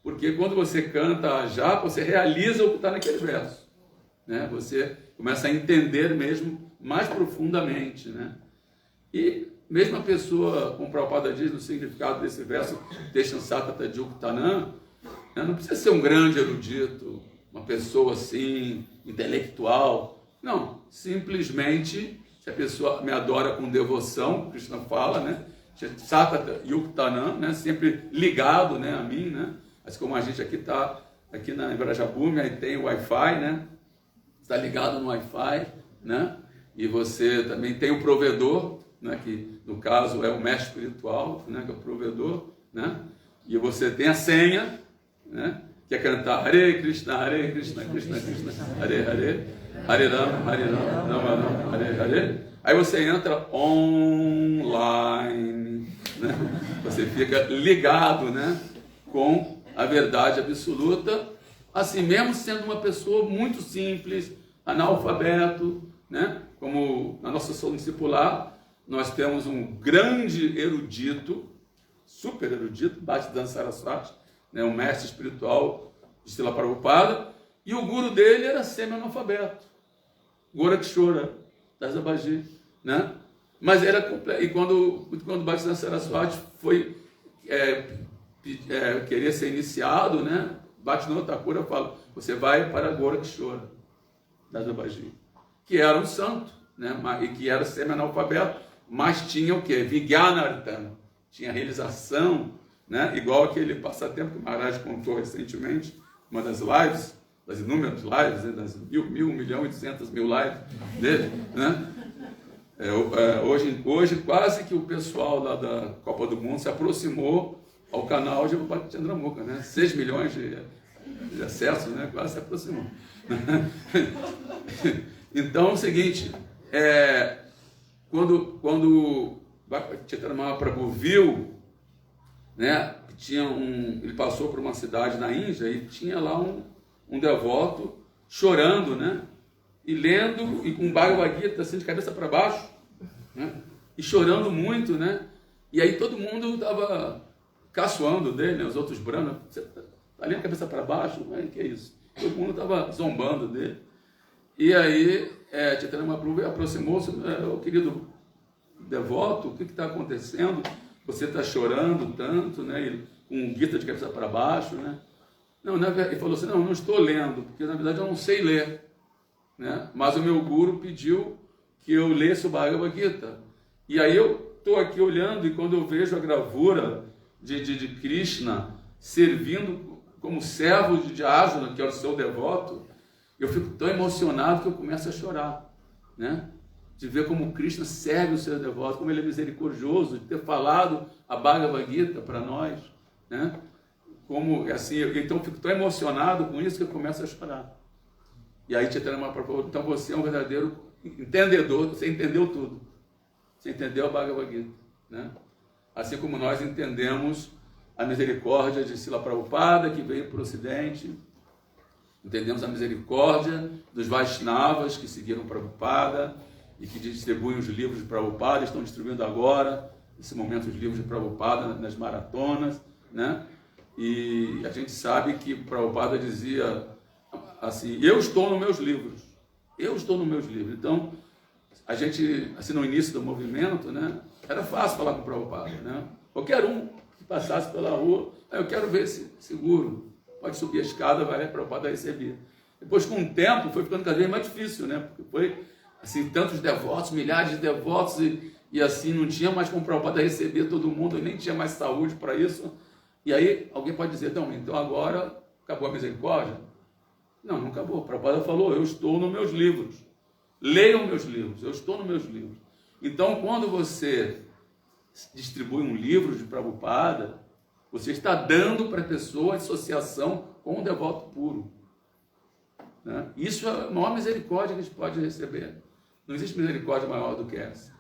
Porque quando você canta a japa, você realiza o que está naquele verso, né? Você começa a entender mesmo mais profundamente, né? E mesmo a pessoa, como o Prabhupada diz no significado desse verso, Deshan Satata Juktanam, não precisa ser um grande erudito, uma pessoa assim, intelectual. Não, simplesmente, se a pessoa me adora com devoção, Krishna fala, né? Satata Yuktanam, né? Sempre ligado, né, a mim, né? Assim como a gente aqui está, aqui na Vrajabhumi, aí tem o Wi-Fi, né? Está ligado no Wi-Fi, né? E você também tem o provedor, né? Que no caso é o mestre espiritual, né? Que é o provedor, né? E você tem a senha, né? Que é cantar Hare Krishna, Krishna Krishna, Hare Hare, Hare Rama, Rama Rama, Hare Hare. Aí você entra online, né? Você fica ligado, né? Com a verdade absoluta, assim mesmo sendo uma pessoa muito simples, analfabeto, né? Como na nossa ação discipular, nós temos um grande erudito, super erudito, Bhaktisiddhanta Saraswati, né? Um mestre espiritual de Srila Prabhupada, e o guru dele era semi-analfabeto, Gorakshora, das Abaji, né? Mas era completo. E quando Bhaktisiddhanta Saraswati foi querer ser iniciado, né? Bhaktivinoda Thakura fala, você vai para Gorakshora, das Abaji, que era um santo, né? E que era semi-analfabeto, mas tinha o quê? Vijnanartana, tinha realização, né? Igual aquele passatempo que o Maharaj contou recentemente, uma das lives, das inúmeras lives, né? Das 1.800.000 lives dele, né? Hoje quase que o pessoal lá da Copa do Mundo se aproximou ao canal de Bhaktichandramukha, né? 6 milhões de acessos, né? Quase se aproximou. Então é o seguinte, quando Chaitanya Mahaprabhu viu, né, que ele passou por uma cidade na Índia e tinha lá um devoto chorando, né? E lendo, e com Bhagavad Gita assim de cabeça para baixo, né? E chorando muito, né? E aí todo mundo estava caçoando dele, né? Os outros brancos, você tá ali a cabeça para baixo, o que é isso? Todo mundo estava zombando dele. E aí, Chaitanya Mahaprabhu aproximou-se, o querido devoto, o que está acontecendo? Você está chorando tanto, né? E com um Gita de cabeça para baixo, né? Não, ele falou assim, não estou lendo, porque na verdade eu não sei ler, né? Mas o meu guru pediu que eu lesse o Bhagavad Gita. E aí eu estou aqui olhando e quando eu vejo a gravura de Krishna servindo como servo de Arjuna, que é o seu devoto, eu fico tão emocionado que eu começo a chorar, né? De ver como Krishna serve o seu devoto, como ele é misericordioso, de ter falado a Bhagavad Gita para nós, né? Como, assim, então eu fico tão emocionado com isso que eu começo a chorar. E aí Chaitanya Mahaprabhu falou, então você é um verdadeiro entendedor, você entendeu tudo. Você entendeu a Bhagavad Gita, né? Assim como nós entendemos a misericórdia de Srila Prabhupada, que veio para o Ocidente, entendemos a misericórdia dos Vaishnavas que seguiram Prabhupada e que distribuem os livros de Prabhupada, estão distribuindo agora, nesse momento, os livros de Prabhupada nas maratonas, né? E a gente sabe que Prabhupada dizia assim, eu estou nos meus livros. Então, a gente, assim, no início do movimento, né, era fácil falar com o Prabhupada, né? Qualquer um que passasse pela rua, eu quero ver esse seguro, pode subir a escada, vai, Prabhupada recebia. Depois, com o tempo, foi ficando cada vez mais difícil, né? Porque foi, assim, tantos devotos, milhares de devotos, e assim, não tinha mais como Prabhupada receber todo mundo, e nem tinha mais saúde para isso. E aí, alguém pode dizer, não, então agora acabou a misericórdia? Não, não acabou. O Prabhupada falou, eu estou nos meus livros. Leiam meus livros, eu estou nos meus livros. Então, quando você distribui um livro de Prabhupada, você está dando para a pessoa associação com um devoto puro, né? Isso é a maior misericórdia que a gente pode receber. Não existe misericórdia maior do que essa.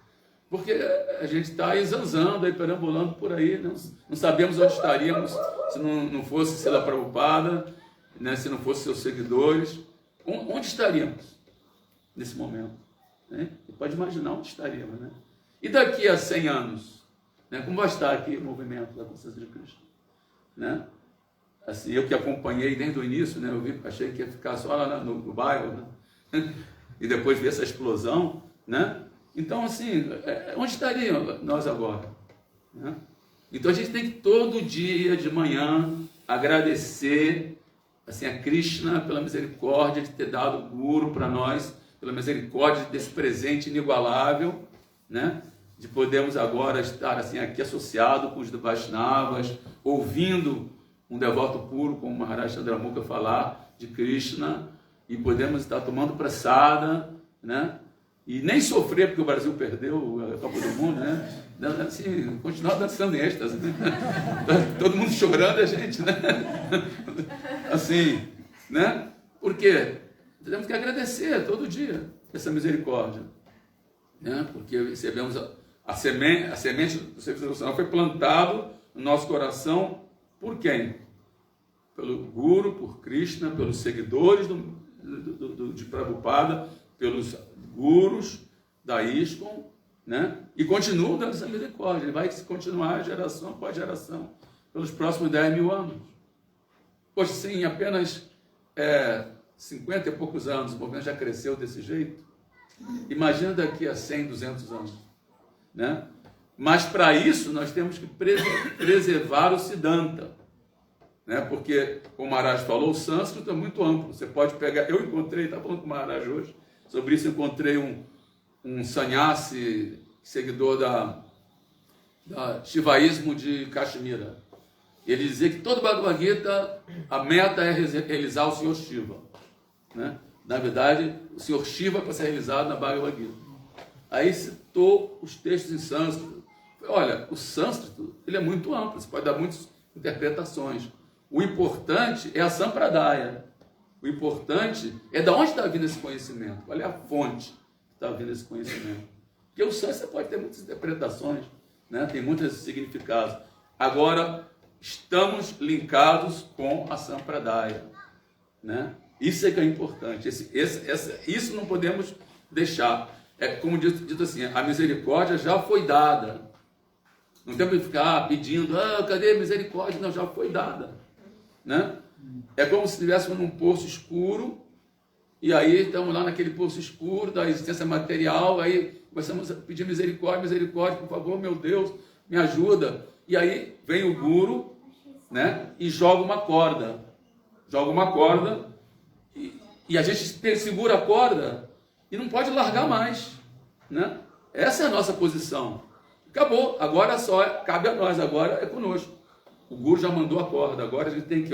Porque a gente está aí zanzando, aí perambulando por aí, não sabemos onde estaríamos se não fosse Srila Prabhupada, né? Se não fosse seus seguidores. Onde estaríamos nesse momento? Né? Você pode imaginar onde estaríamos, né? E daqui a 100 anos, né? Como vai estar aqui o movimento da consciência de Krishna? Né? Assim, eu que acompanhei desde o início, né? Achei que ia ficar só lá no bairro, né? E depois ver essa explosão, né? Então, assim, onde estaríamos nós agora? Né? Então, a gente tem que todo dia de manhã agradecer, assim, a Krishna pela misericórdia de ter dado o Guru para nós, pela misericórdia desse presente inigualável, né? De podermos agora estar, assim, aqui associado com os Vaishnavas, ouvindo um devoto puro, como o Maharaj Chandramukha falar de Krishna, e podemos estar tomando prasada, né? E nem sofrer porque o Brasil perdeu a Copa do Mundo, né? Assim, continuar dançando em êxtase, né? Todo mundo chorando, a gente, né? Assim, né? Porque temos que agradecer todo dia essa misericórdia, né? Porque recebemos a semente do serviço devocional foi plantado no nosso coração por quem? Pelo Guru, por Krishna, pelos seguidores de Prabhupada, pelos gurus da ISKCON, né? E continua dando essa misericórdia. Ele vai continuar geração após geração pelos próximos 10 mil anos. Poxa, sim, em apenas 50 e poucos anos o movimento já cresceu desse jeito. Imagina daqui a 100, 200 anos, né? Mas para isso nós temos que preservar o Siddhanta, né? Porque, como o Maharaj falou, o sânscrito é muito amplo. Você pode pegar... Eu encontrei, estava falando com o Maharaj hoje, sobre isso encontrei um sannyasi, seguidor da Shivaísmo de Kashmira. Ele dizia que todo Bhagavad Gita, a meta é realizar o Senhor Shiva, né? Na verdade, o Senhor Shiva é para ser realizado na Bhagavad Gita. Aí citou os textos em sânscrito. Olha, o sânscrito ele é muito amplo, você pode dar muitas interpretações. O importante é a Sampradaya. O importante é de onde está vindo esse conhecimento. Qual é a fonte que está vindo esse conhecimento? Porque o sânscrito pode ter muitas interpretações, né? Tem muitos significados. Agora, estamos linkados com a Sampradaya, né? Isso é que é importante. Isso não podemos deixar. É como dito assim, a misericórdia já foi dada. Não tem que ficar pedindo, cadê a misericórdia? Não, já foi dada. Né? É como se estivéssemos num poço escuro, e aí estamos lá naquele poço escuro da existência material, aí começamos a pedir misericórdia, misericórdia, por favor, meu Deus, me ajuda. E aí vem o guru, né, e joga uma corda. E a gente segura a corda e não pode largar mais. Né? Essa é a nossa posição. Acabou, agora só cabe a nós, agora é conosco. O guru já mandou a corda, agora a gente tem que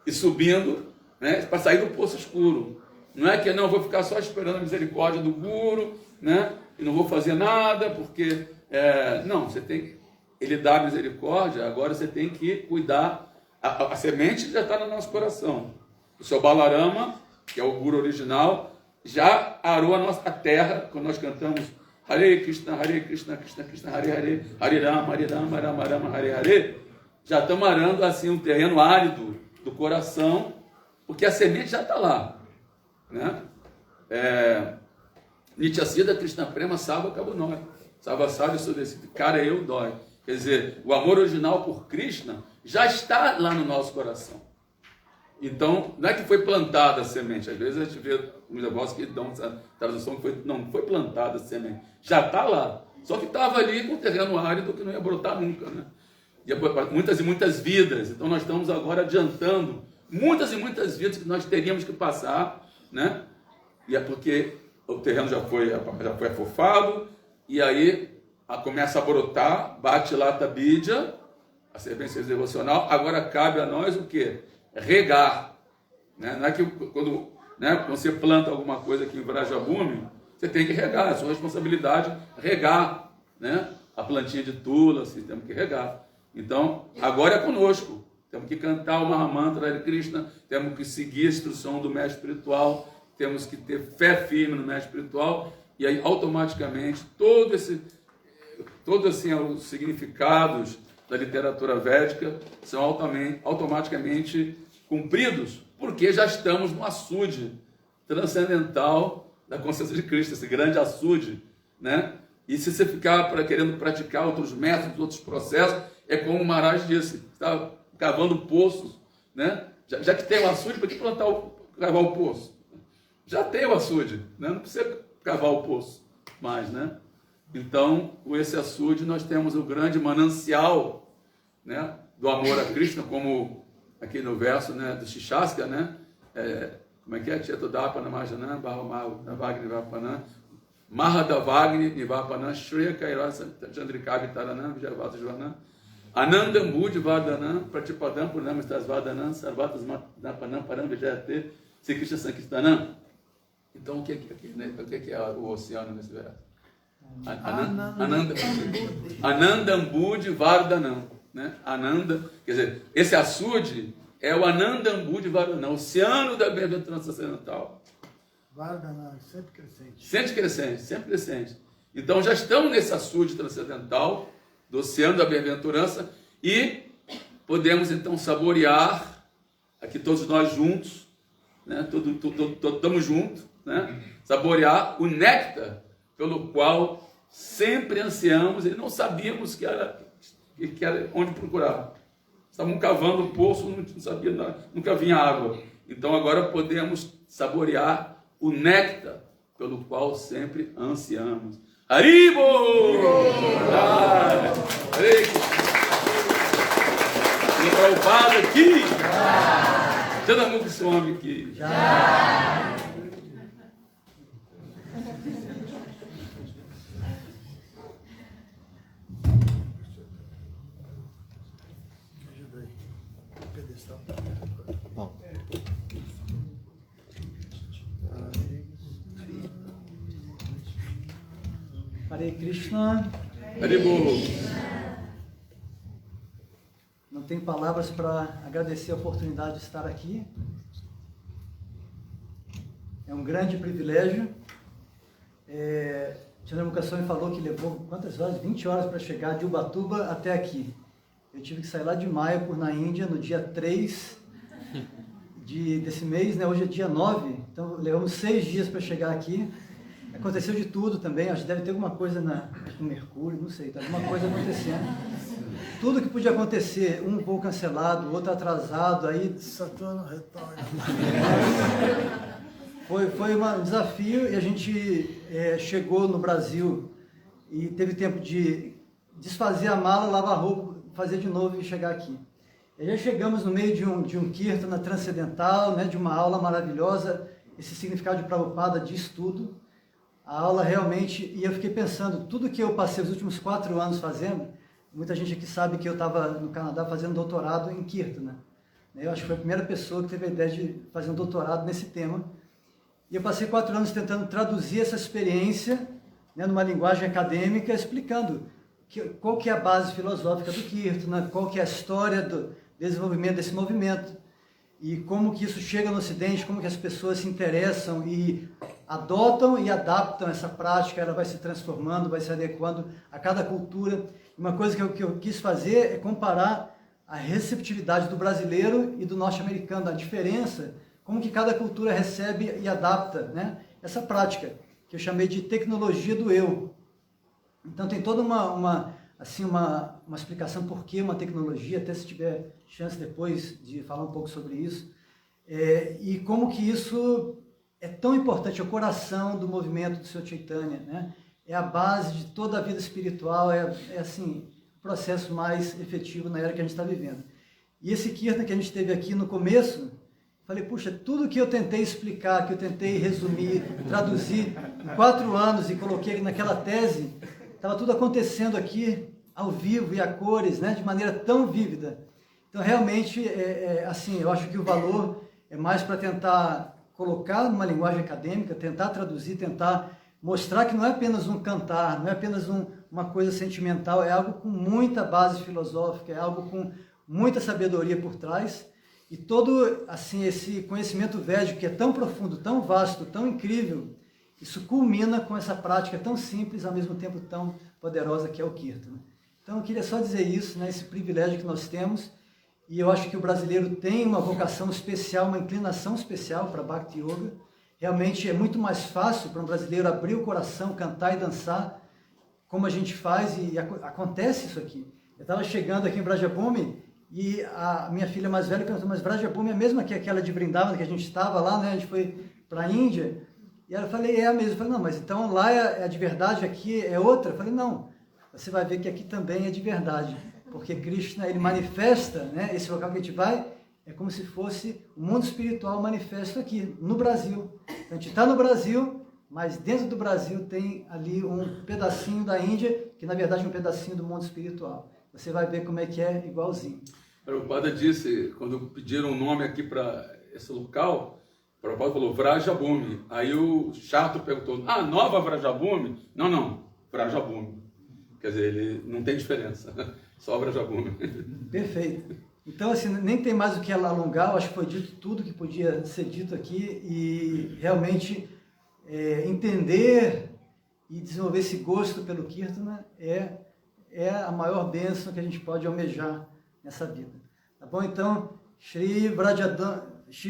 ir subindo, né, para sair do poço escuro. Não é que não, vou ficar só esperando a misericórdia do guru, né, e não vou fazer nada, porque... não, você tem que... Ele dá a misericórdia, agora você tem que cuidar. A semente já está no nosso coração. O seu Balarama, que é o guru original, já arou a terra, quando nós cantamos Hare Krishna, Krishna Krishna, Hare Hare, Hare Rama, Rama Rama, Hare Hare. Já estamos arando assim um terreno árido do coração, porque a semente já está lá. Né? Nityasiddha Krishna Prema Sava Kabunoi. Sava Sava Sudesita, cara, eu dói. Quer dizer, o amor original por Krishna já está lá no nosso coração. Então, não é que foi plantada a semente. Às vezes a gente vê uns negócios que dão essa tradução que não foi plantada a semente. Já está lá. Só que estava ali com o terreno árido que não ia brotar nunca. Né? E muitas e muitas vidas. Então nós estamos agora adiantando muitas e muitas vidas que nós teríamos que passar. Né? E é porque o terreno já foi afofado. E aí começa a brotar, bate lá a bídia, a serpência devocional. Agora cabe a nós o quê? Regar. Né? Não é que quando você planta alguma coisa aqui em Vrajabume, você tem que regar, é sua responsabilidade regar. Né? A plantinha de tula, assim, temos que regar. Então, agora é conosco. Temos que cantar o Mahamantra de Krishna, temos que seguir a instrução do mestre espiritual, temos que ter fé firme no mestre espiritual, e aí automaticamente todos os significados da literatura védica são automaticamente cumpridos, porque já estamos no açude transcendental da consciência de Cristo, esse grande açude, né? E se você ficar querendo praticar outros métodos, outros processos, é como o Maharaj disse, está cavando poços, né? Já que tem o açude, para que cavar o poço? Já tem o açude, né? Não precisa cavar o poço mais, né? Então, com esse açude, nós temos o grande manancial, né, do amor a Krishna, como aqui no verso, né, do Shikshastra, né? Como é que é? Chetodapana Majanam, Bahamavagni Nivapanam, Mahadavagni Nivapanam, Shreya Kairasa Chandrikavi Taranam, Vijavata Jvanam, Anandambudi Vadanam, Pratipadam Purnam Stas Vadanam, Sarvatas Napanam Param Vijayate, Sri Krishna Sankirtanam. Então, o que é o oceano nesse verso? Anandambudi Vardhanam, né? Ananda, quer dizer, esse açude é o Anandambudi Vardhanam, o oceano da bem-aventurança transcendental. Vardhanam, sempre crescente. Sempre crescente. Então já estamos nesse açude transcendental do oceano da bem-aventurança e podemos então saborear aqui todos nós juntos, né? Estamos juntos, né? Saborear o néctar pelo qual sempre ansiamos e não sabíamos que era onde procurar. Estavam cavando o poço, não sabia nada, nunca vinha água. Então agora podemos saborear o néctar pelo qual sempre ansiamos. Haribo! Prabhupada aqui! Janamukhi Swami aqui! Hare Krishna. Haribo. Não tenho palavras para agradecer a oportunidade de estar aqui. É um grande privilégio. Janamukhi Swami falou que levou quantas horas? 20 horas para chegar de Ubatuba até aqui. Eu tive que sair lá de Mayapur, na Índia, no dia 3 desse mês, né? Hoje é dia 9, então levamos 6 dias para chegar aqui. Aconteceu de tudo também, acho que deve ter alguma coisa com Mercúrio, não sei, tá alguma coisa acontecendo. Tudo que podia acontecer, um voo cancelado, outro atrasado, aí Saturno retorna. Foi um desafio e a gente chegou no Brasil e teve tempo de desfazer a mala, lavar a roupa, fazer de novo e chegar aqui. E já chegamos no meio de um Kirtana transcendental, né, de uma aula maravilhosa, esse significado de Prabhupada diz tudo. A aula realmente, e eu fiquei pensando, tudo que eu passei os últimos 4 anos fazendo, muita gente aqui sabe que eu estava no Canadá fazendo doutorado em Kirtana. Eu acho que foi a primeira pessoa que teve a ideia de fazer um doutorado nesse tema. E eu passei 4 anos tentando traduzir essa experiência, né, numa linguagem acadêmica, explicando qual que é a base filosófica do Kirtana, qual que é a história do desenvolvimento desse movimento, e como que isso chega no Ocidente, como que as pessoas se interessam e adotam e adaptam essa prática, ela vai se transformando, vai se adequando a cada cultura. Uma coisa que eu quis fazer é comparar a receptividade do brasileiro e do norte-americano, a diferença, como que cada cultura recebe e adapta, né, essa prática, que eu chamei de tecnologia do eu. Então tem toda uma explicação por que uma tecnologia, até se tiver chance depois de falar um pouco sobre isso, e como que isso é tão importante, é o coração do movimento do Sr. Chaitanya, né? É a base de toda a vida espiritual, assim, o processo mais efetivo na era que a gente está vivendo. E esse Kirtan que a gente teve aqui no começo, falei, puxa, tudo que eu tentei explicar, que eu tentei resumir, traduzir em 4 anos e coloquei naquela tese, estava tudo acontecendo aqui, ao vivo e a cores, né, de maneira tão vívida. Então, realmente, assim, eu acho que o valor é mais para tentar colocar numa linguagem acadêmica, tentar traduzir, tentar mostrar que não é apenas um cantar, não é apenas uma coisa sentimental, é algo com muita base filosófica, é algo com muita sabedoria por trás. E todo, assim, esse conhecimento védico que é tão profundo, tão vasto, tão incrível, isso culmina com essa prática tão simples, ao mesmo tempo tão poderosa que é o Kirtana. Então, eu queria só dizer isso, né, esse privilégio que nós temos, e eu acho que o brasileiro tem uma vocação especial, uma inclinação especial para Bhakti Yoga. Realmente é muito mais fácil para um brasileiro abrir o coração, cantar e dançar, como a gente faz, e acontece isso aqui. Eu estava chegando aqui em Vrajabhumi, e a minha filha mais velha perguntou, mas Vrajabhumi é a mesma que aquela de Vrindavan, que a gente estava lá, né, a gente foi para a Índia, e ela falei, é a mesma. Eu falei, não, mas então lá é a de verdade, aqui é outra? Eu falei, não, você vai ver que aqui também é de verdade, porque Krishna, ele manifesta, né, esse local que a gente vai, é como se fosse o mundo espiritual manifesto aqui, no Brasil. Então, a gente está no Brasil, mas dentro do Brasil tem ali um pedacinho da Índia, que na verdade é um pedacinho do mundo espiritual. Você vai ver como é que é igualzinho. Prabhupada disse, quando pediram um nome aqui para esse local, Prabhupada falou Vrajabhumi. Aí o chato perguntou, Nova Vrajabhumi? Não, Vrajabhumi. Quer dizer, ele não tem diferença, só Vrajabhumi. Perfeito. Então, assim, nem tem mais o que alongar, eu acho que foi dito tudo que podia ser dito aqui e realmente entender e desenvolver esse gosto pelo Kirtana é a maior bênção que a gente pode almejar nessa vida. Tá bom? Então, Shri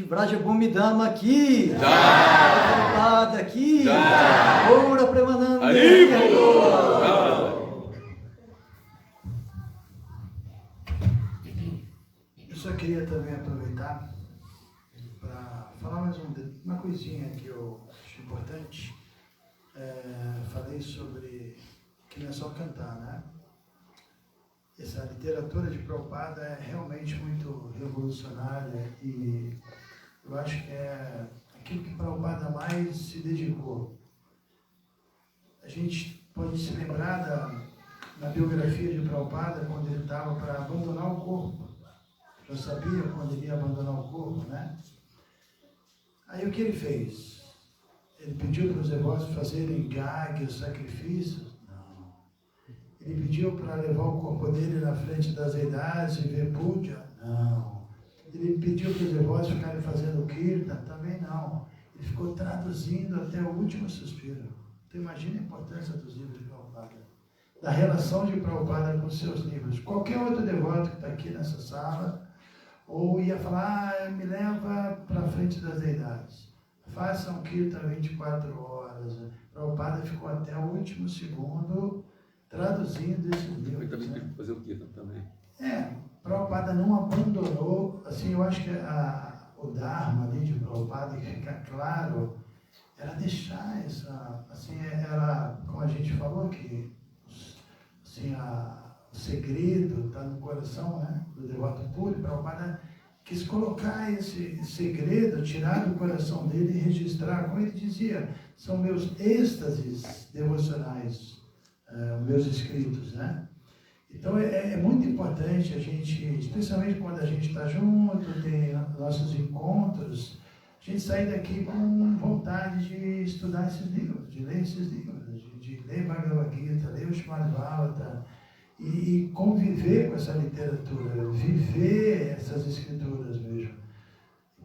Vrajabhumi Dhamma aqui, Prabhupada aqui, Ora Premananda. Eu só queria também aproveitar para falar mais uma coisinha que eu acho importante. Falei sobre que não é só cantar, né? Essa literatura de Prabhupada é realmente muito revolucionária e eu acho que é aquilo que Prabhupada mais se dedicou. A gente pode se lembrar da biografia de Prabhupada quando ele estava para abandonar o corpo. Já sabia quando ele ia abandonar o corpo, né? Aí o que ele fez? Ele pediu para os devotos fazerem yajnas, sacrifícios? Não. Ele pediu para levar o corpo dele na frente das deidades e ver puja? Não. Ele pediu para os devotos ficarem fazendo kirtan? Também não. Ele ficou traduzindo até o último suspiro. Então imagina a importância dos livros de Prabhupada, da relação de Prabhupada com seus livros. Qualquer outro devoto que está aqui nessa sala, ou ia falar, me leva para a frente das deidades. façam Kirtan 24 horas. Prabhupada ficou até o último segundo traduzindo esses Eu livros. também Né? tenho que fazer o Kirtan também. Prabhupada não abandonou, assim, eu acho que o Dharma ali de Prabhupada, que fica claro, era deixar essa, assim, era, como a gente falou, que assim, o segredo está no coração, né, do devoto puro. Prabhupada quis colocar esse segredo, tirar do coração dele e registrar, como ele dizia, são meus êxtases devocionais, meus escritos, né? Então é muito importante a gente, especialmente quando a gente está junto, tem nossos encontros, a gente sair daqui com vontade de estudar esses livros, de ler esses livros, de ler Bhagavad Gita, ler o Srimad Bhagavatam e conviver com essa literatura, viver essas escrituras mesmo.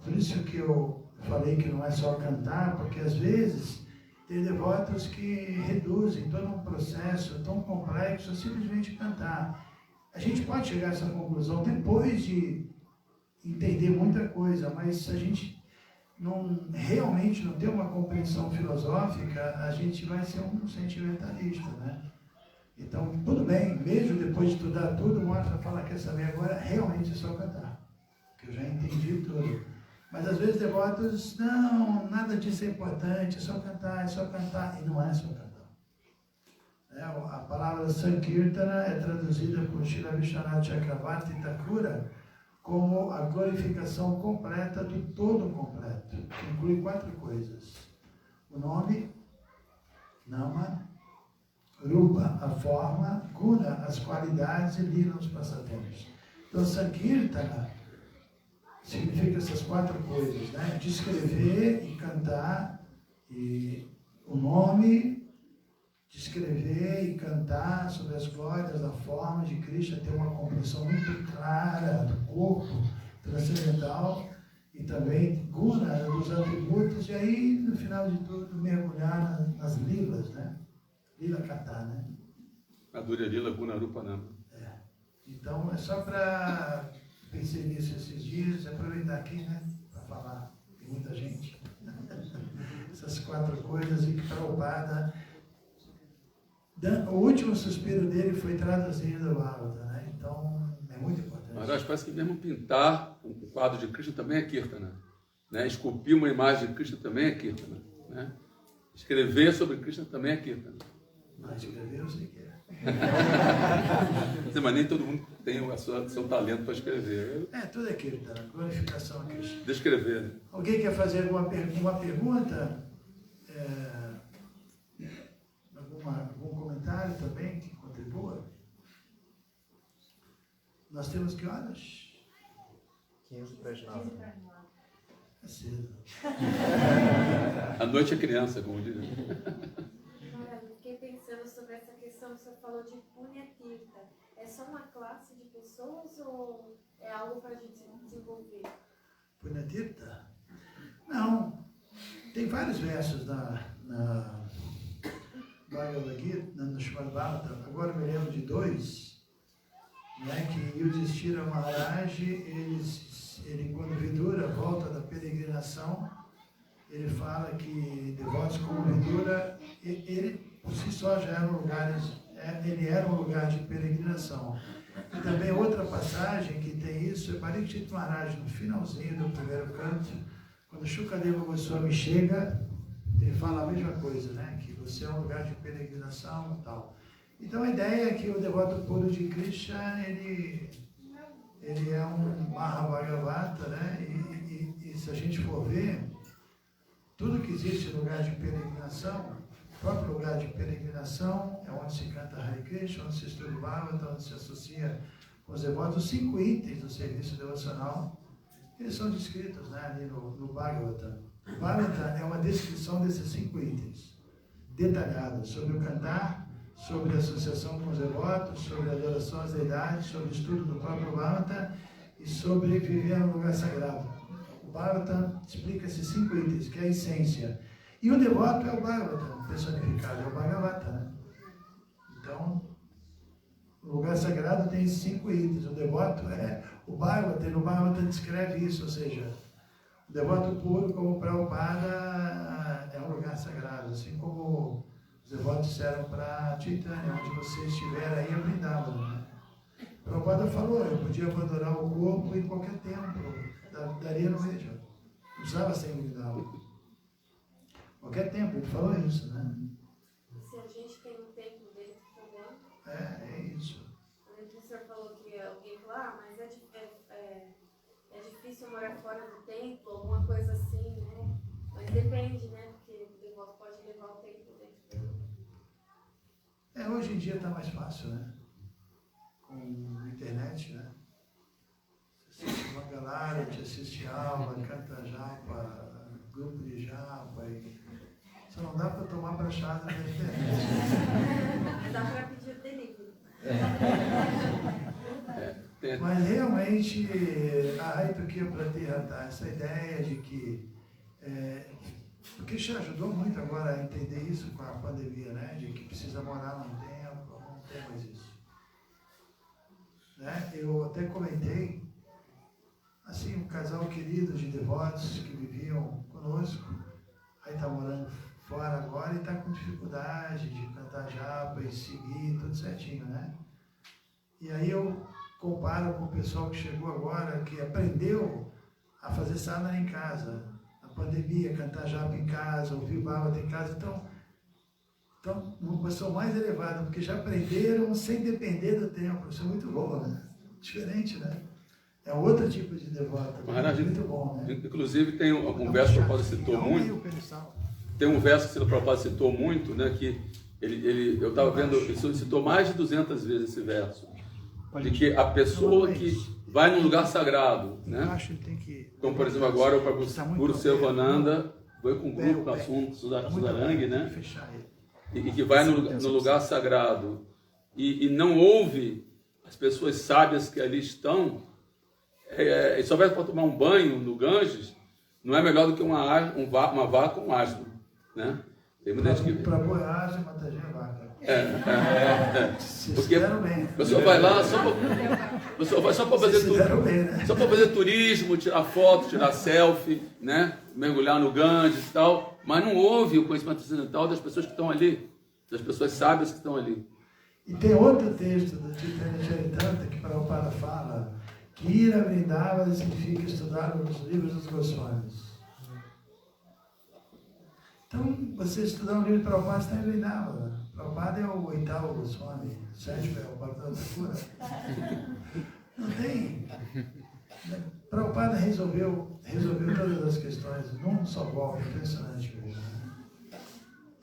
Por isso que eu falei que não é só cantar, porque às vezes tem devotos que reduzem todo um processo tão complexo a simplesmente cantar. A gente pode chegar a essa conclusão depois de entender muita coisa, mas se a gente realmente não ter uma compreensão filosófica, a gente vai ser um sentimentalista, né? Então, tudo bem, mesmo depois de estudar tudo, o Márcio fala, quer saber agora, realmente é só cantar, porque eu já entendi tudo. Mas às vezes devotos, não, nada disso é importante, é só cantar, e não é só cantar. A palavra Sankirtana é traduzida por Srila Vishwanath Chakravarti Thakura como a glorificação completa do todo completo, que inclui 4 coisas: o nome, Nama, Rupa, a forma, Guna, as qualidades e Lila, os passatempos. Então, Sankirtana significa essas 4 coisas, né? Descrever e cantar e o nome, descrever e cantar sobre as glórias da forma de Krishna, ter uma compreensão muito clara do corpo transcendental e também Guna, dos atributos, e aí, no final de tudo, mergulhar nas lilas, né? Lila Kata, né? Madhurya Lila Guna Rupa Nama. Então, é só para pensei nisso esses dias, aproveitar aqui, né? Para falar, tem muita gente. Essas 4 coisas e que Prabhupada, o último suspiro dele foi traduzindo o Bhagavatam, né? Então, é muito importante. Maharaj, parece que mesmo pintar um quadro de Krishna também é Kirtana, né? Esculpir uma imagem de Krishna também é Kirtana, né? Escrever sobre Krishna também é Kirtana. Mas escrever eu sei que é. Mas nem todo mundo tem o seu talento para escrever. Tudo é Kirtana, glorificação a Krishna. Descrever, né? Alguém quer fazer alguma pergunta? Algum comentário também que contribua? Nós temos que horas? 15 para as 9. É cedo. A noite é criança, como diz. Fiquei pensando sobre essa questão que você falou de Punya Tirtha. É só uma classe de pessoas ou é algo para a gente desenvolver? Punya Tirtha? Não. Tem vários versos na Bhagavad Gita, no Srimad Bhagavatam. Agora eu me lembro de 2, né, que Yudhishthira Maharaj, ele quando Vidura volta da peregrinação, ele fala que devotos como Vidura, ele por si só já eram lugares, ele era um lugar de peregrinação. E também outra passagem que tem isso é Parikshit Maharaj, no finalzinho do primeiro canto, quando Shukadeva Goswami chega, ele fala a mesma coisa, né? Que você é um lugar de peregrinação e tal. Então a ideia é que o devoto puro de Krishna, ele é um Mahabhagavata, né? E se a gente for ver, tudo que existe no lugar de peregrinação, o próprio lugar de peregrinação é onde se canta Hare Krishna, onde se estuda o Bhagavatam, onde se associa com os devotos. Os 5 itens do serviço devocional, eles são descritos, né, ali no Bhagavatam. O Bhagavatam é uma descrição desses 5 itens, detalhados, sobre o cantar, sobre a associação com os devotos, sobre a adoração às deidades, sobre o estudo do próprio Bhagavatam e sobre viver no lugar sagrado. O Bhagavatam explica esses 5 itens, que é a essência. E o devoto é o Bhagavatam personificado, é o Bhagavata, né? Então, o lugar sagrado tem esses 5 itens. O devoto é o Bhagavatam, e no Bhagavatam descreve isso, ou seja, O devoto puro, como Prabhupada, é um lugar sagrado, assim como os devotos disseram para Chaitanya, onde você estiver aí é Vrindavana, né? Prabhupada falou, eu podia abandonar o corpo em qualquer templo, daria no mesmo, não precisava ser em Vrindavana. Qualquer templo, ele falou isso, né? Se a gente tem um templo dentro do mundo, É isso. o senhor falou que alguém falou, mas é difícil morar fora do templo, alguma coisa assim, né? Mas depende, né? Porque o devoto pode levar o templo dentro dele. Hoje em dia está mais fácil, né? Com a internet, né? Você assiste Mangalara, te assiste aula, canta japa, grupo de japa. Só não dá para tomar brachada na internet. Mas dá para pedir o delivery. Mas realmente, a Haitukia Pratirata, essa ideia de que. Porque te ajudou muito agora a entender isso com a pandemia, né? De que precisa morar num templo, não tem mais isso. Né? Eu até comentei, assim, um casal querido de devotos que viviam conosco, aí está morando fora agora e está com dificuldade de cantar japa e seguir tudo certinho, né? E aí eu comparo com o pessoal que chegou agora, que aprendeu a fazer sadhana em casa, na pandemia, cantar japa em casa, ouvir bhagavata em casa, então uma posição mais elevada, porque já aprenderam sem depender do templo, isso é muito bom, né? Diferente, né? É outro tipo de devoto, muito bom, né? Inclusive tem um verso que o Prabhupada citou muito, tem um verso que o Prabhupada citou muito, né, que eu estava vendo, ele citou mais de 200 vezes esse verso, de que a pessoa que vai num lugar sagrado, né, como por exemplo agora o Guru Selvananda foi com um grupo no assunto Sudarangi, né, e que vai no lugar sagrado e não ouve as pessoas sábias que ali estão, e só vai para tomar um banho no Ganges, não é melhor do que uma vaca com um asno, né? Tem muita gente que... Para boiar, você mataria a vaca. Porque a pessoa vai lá só para fazer turismo, tirar foto, tirar selfie, né? Mergulhar no Ganges e tal, mas não ouve o conhecimento transcendental das pessoas que estão ali, das pessoas sábias que estão ali. E tem outro texto do Chaitanya Charitamrita que Prabhupada fala que ir a Vrindavana significa estudar os livros dos Goswamis. Então, você estudar um livro de Prabhupada, você está em Vrindavana. Prabhupada é o oitavo Goswami, o sétimo é o Bhaktivinoda Thakur. Não tem. Prabhupada resolveu todas as questões num só golpe, impressionante mesmo.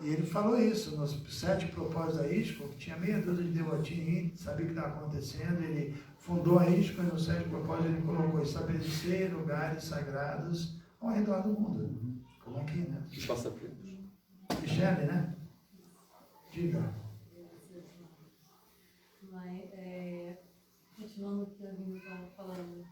E ele falou isso nos 7 propósitos da ISKCON, que tinha meia dúzia de devotinhos, sabia o que estava acontecendo, ele fundou a ISKCON e nos 7 propósitos ele colocou estabelecer lugares sagrados ao redor do mundo. Como aqui, né? Os passatempos. Michele, né? Diga. Continuando o que a Vini estava falando,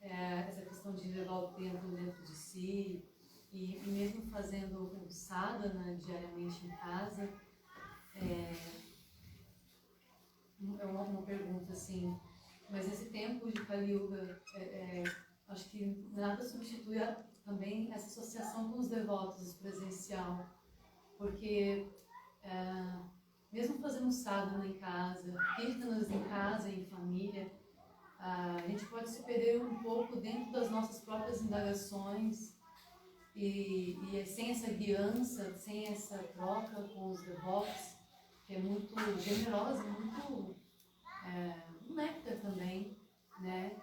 essa questão de levar o tempo dentro de si, e mesmo fazendo um sadhana diariamente em casa, é uma pergunta assim, mas esse tempo de Kali Yuga, acho que nada substitui também essa associação com os devotos presencial, porque mesmo fazendo um sadhana em casa, kirtanas em casa, em família, a gente pode se perder um pouco dentro das nossas próprias indagações, e sem essa guiança, sem essa troca com os devotos, que é muito generosa, muito néctar também, né?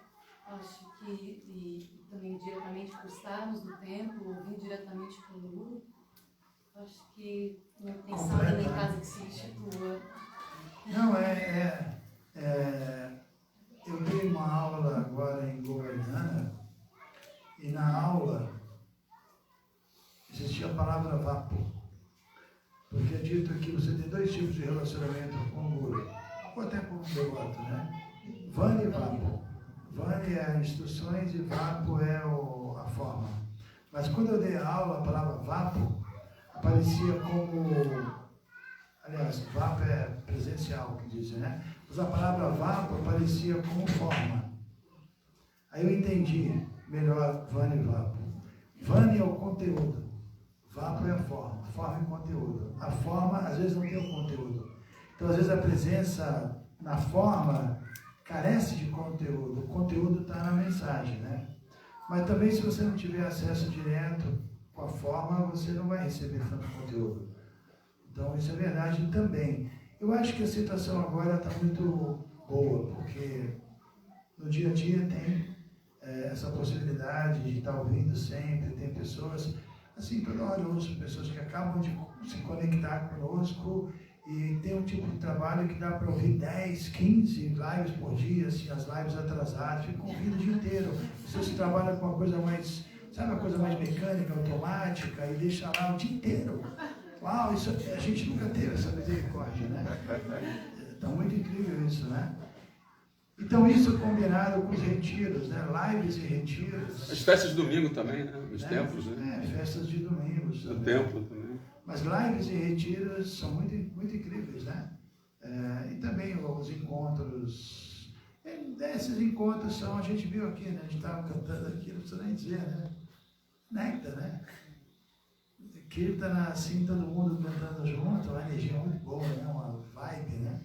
Acho que, e também diretamente por estarmos no templo, ouvindo diretamente com o Guru, acho que não tem sadhana em casa que se institua. Não, eu dei uma aula agora em Govardhana, e na aula existia a palavra vapo, porque é dito que você tem 2 tipos de relacionamento com o Guru, ou até com o devoto, né? Vani e vapo. Vani é instruções e vapo é a forma. Mas quando eu dei a aula, a palavra vapo aparecia como... Aliás, vapo é presencial, que dizem, né? Mas a palavra vapo aparecia como forma. Aí eu entendi melhor Vani e vapo. Vani é o conteúdo. Vapo é a forma e conteúdo. A forma, às vezes, não tem o conteúdo. Então, às vezes, a presença na forma carece de conteúdo. O conteúdo está na mensagem, né? Mas também, se você não tiver acesso direto com a forma, você não vai receber tanto conteúdo. Então, isso é verdade também. Eu acho que a situação agora está muito boa, porque no dia a dia tem essa possibilidade de estar ouvindo sempre, tem pessoas, assim, toda hora eu ouço pessoas que acabam de se conectar conosco e tem um tipo de trabalho que dá para ouvir 10, 15 lives por dia, assim, as lives atrasadas, fica ouvindo o dia inteiro. Você trabalha com uma coisa mais, sabe, uma coisa mais mecânica, automática, e deixa lá o dia inteiro. Uau, isso, a gente nunca teve essa misericórdia, né? Está muito incrível isso, né? Então, isso combinado com os retiros, né? Lives e retiros. As festas de domingo também, né? Nos templos, né? Festas de domingos. No templo também. Mas lives e retiros são muito, muito incríveis, né? E também os encontros. Esses encontros são, a gente viu aqui, né? A gente estava cantando aqui, não precisa nem dizer, né? Néctar, né? Kirtana, assim, todo mundo cantando junto, uma energia muito boa, né? Uma vibe, né?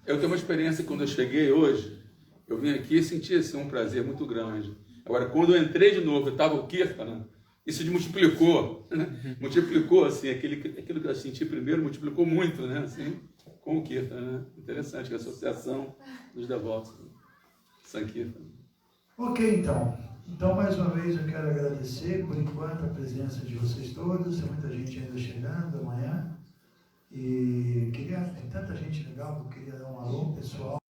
Eu tenho uma experiência quando eu cheguei hoje, eu vim aqui e senti assim, um prazer muito grande. Agora, quando eu entrei de novo, eu estava o Kirtana, isso multiplicou, né? Multiplicou, assim, aquilo que eu senti primeiro, multiplicou muito, né? Assim, com o Kirtana, né? Interessante, que é a associação dos devotos, Sankirtana. Ok, então. Então, mais uma vez, eu quero agradecer, por enquanto, a presença de vocês todos. Tem muita gente ainda chegando amanhã. E tem tanta gente legal que eu queria dar um alô pessoal.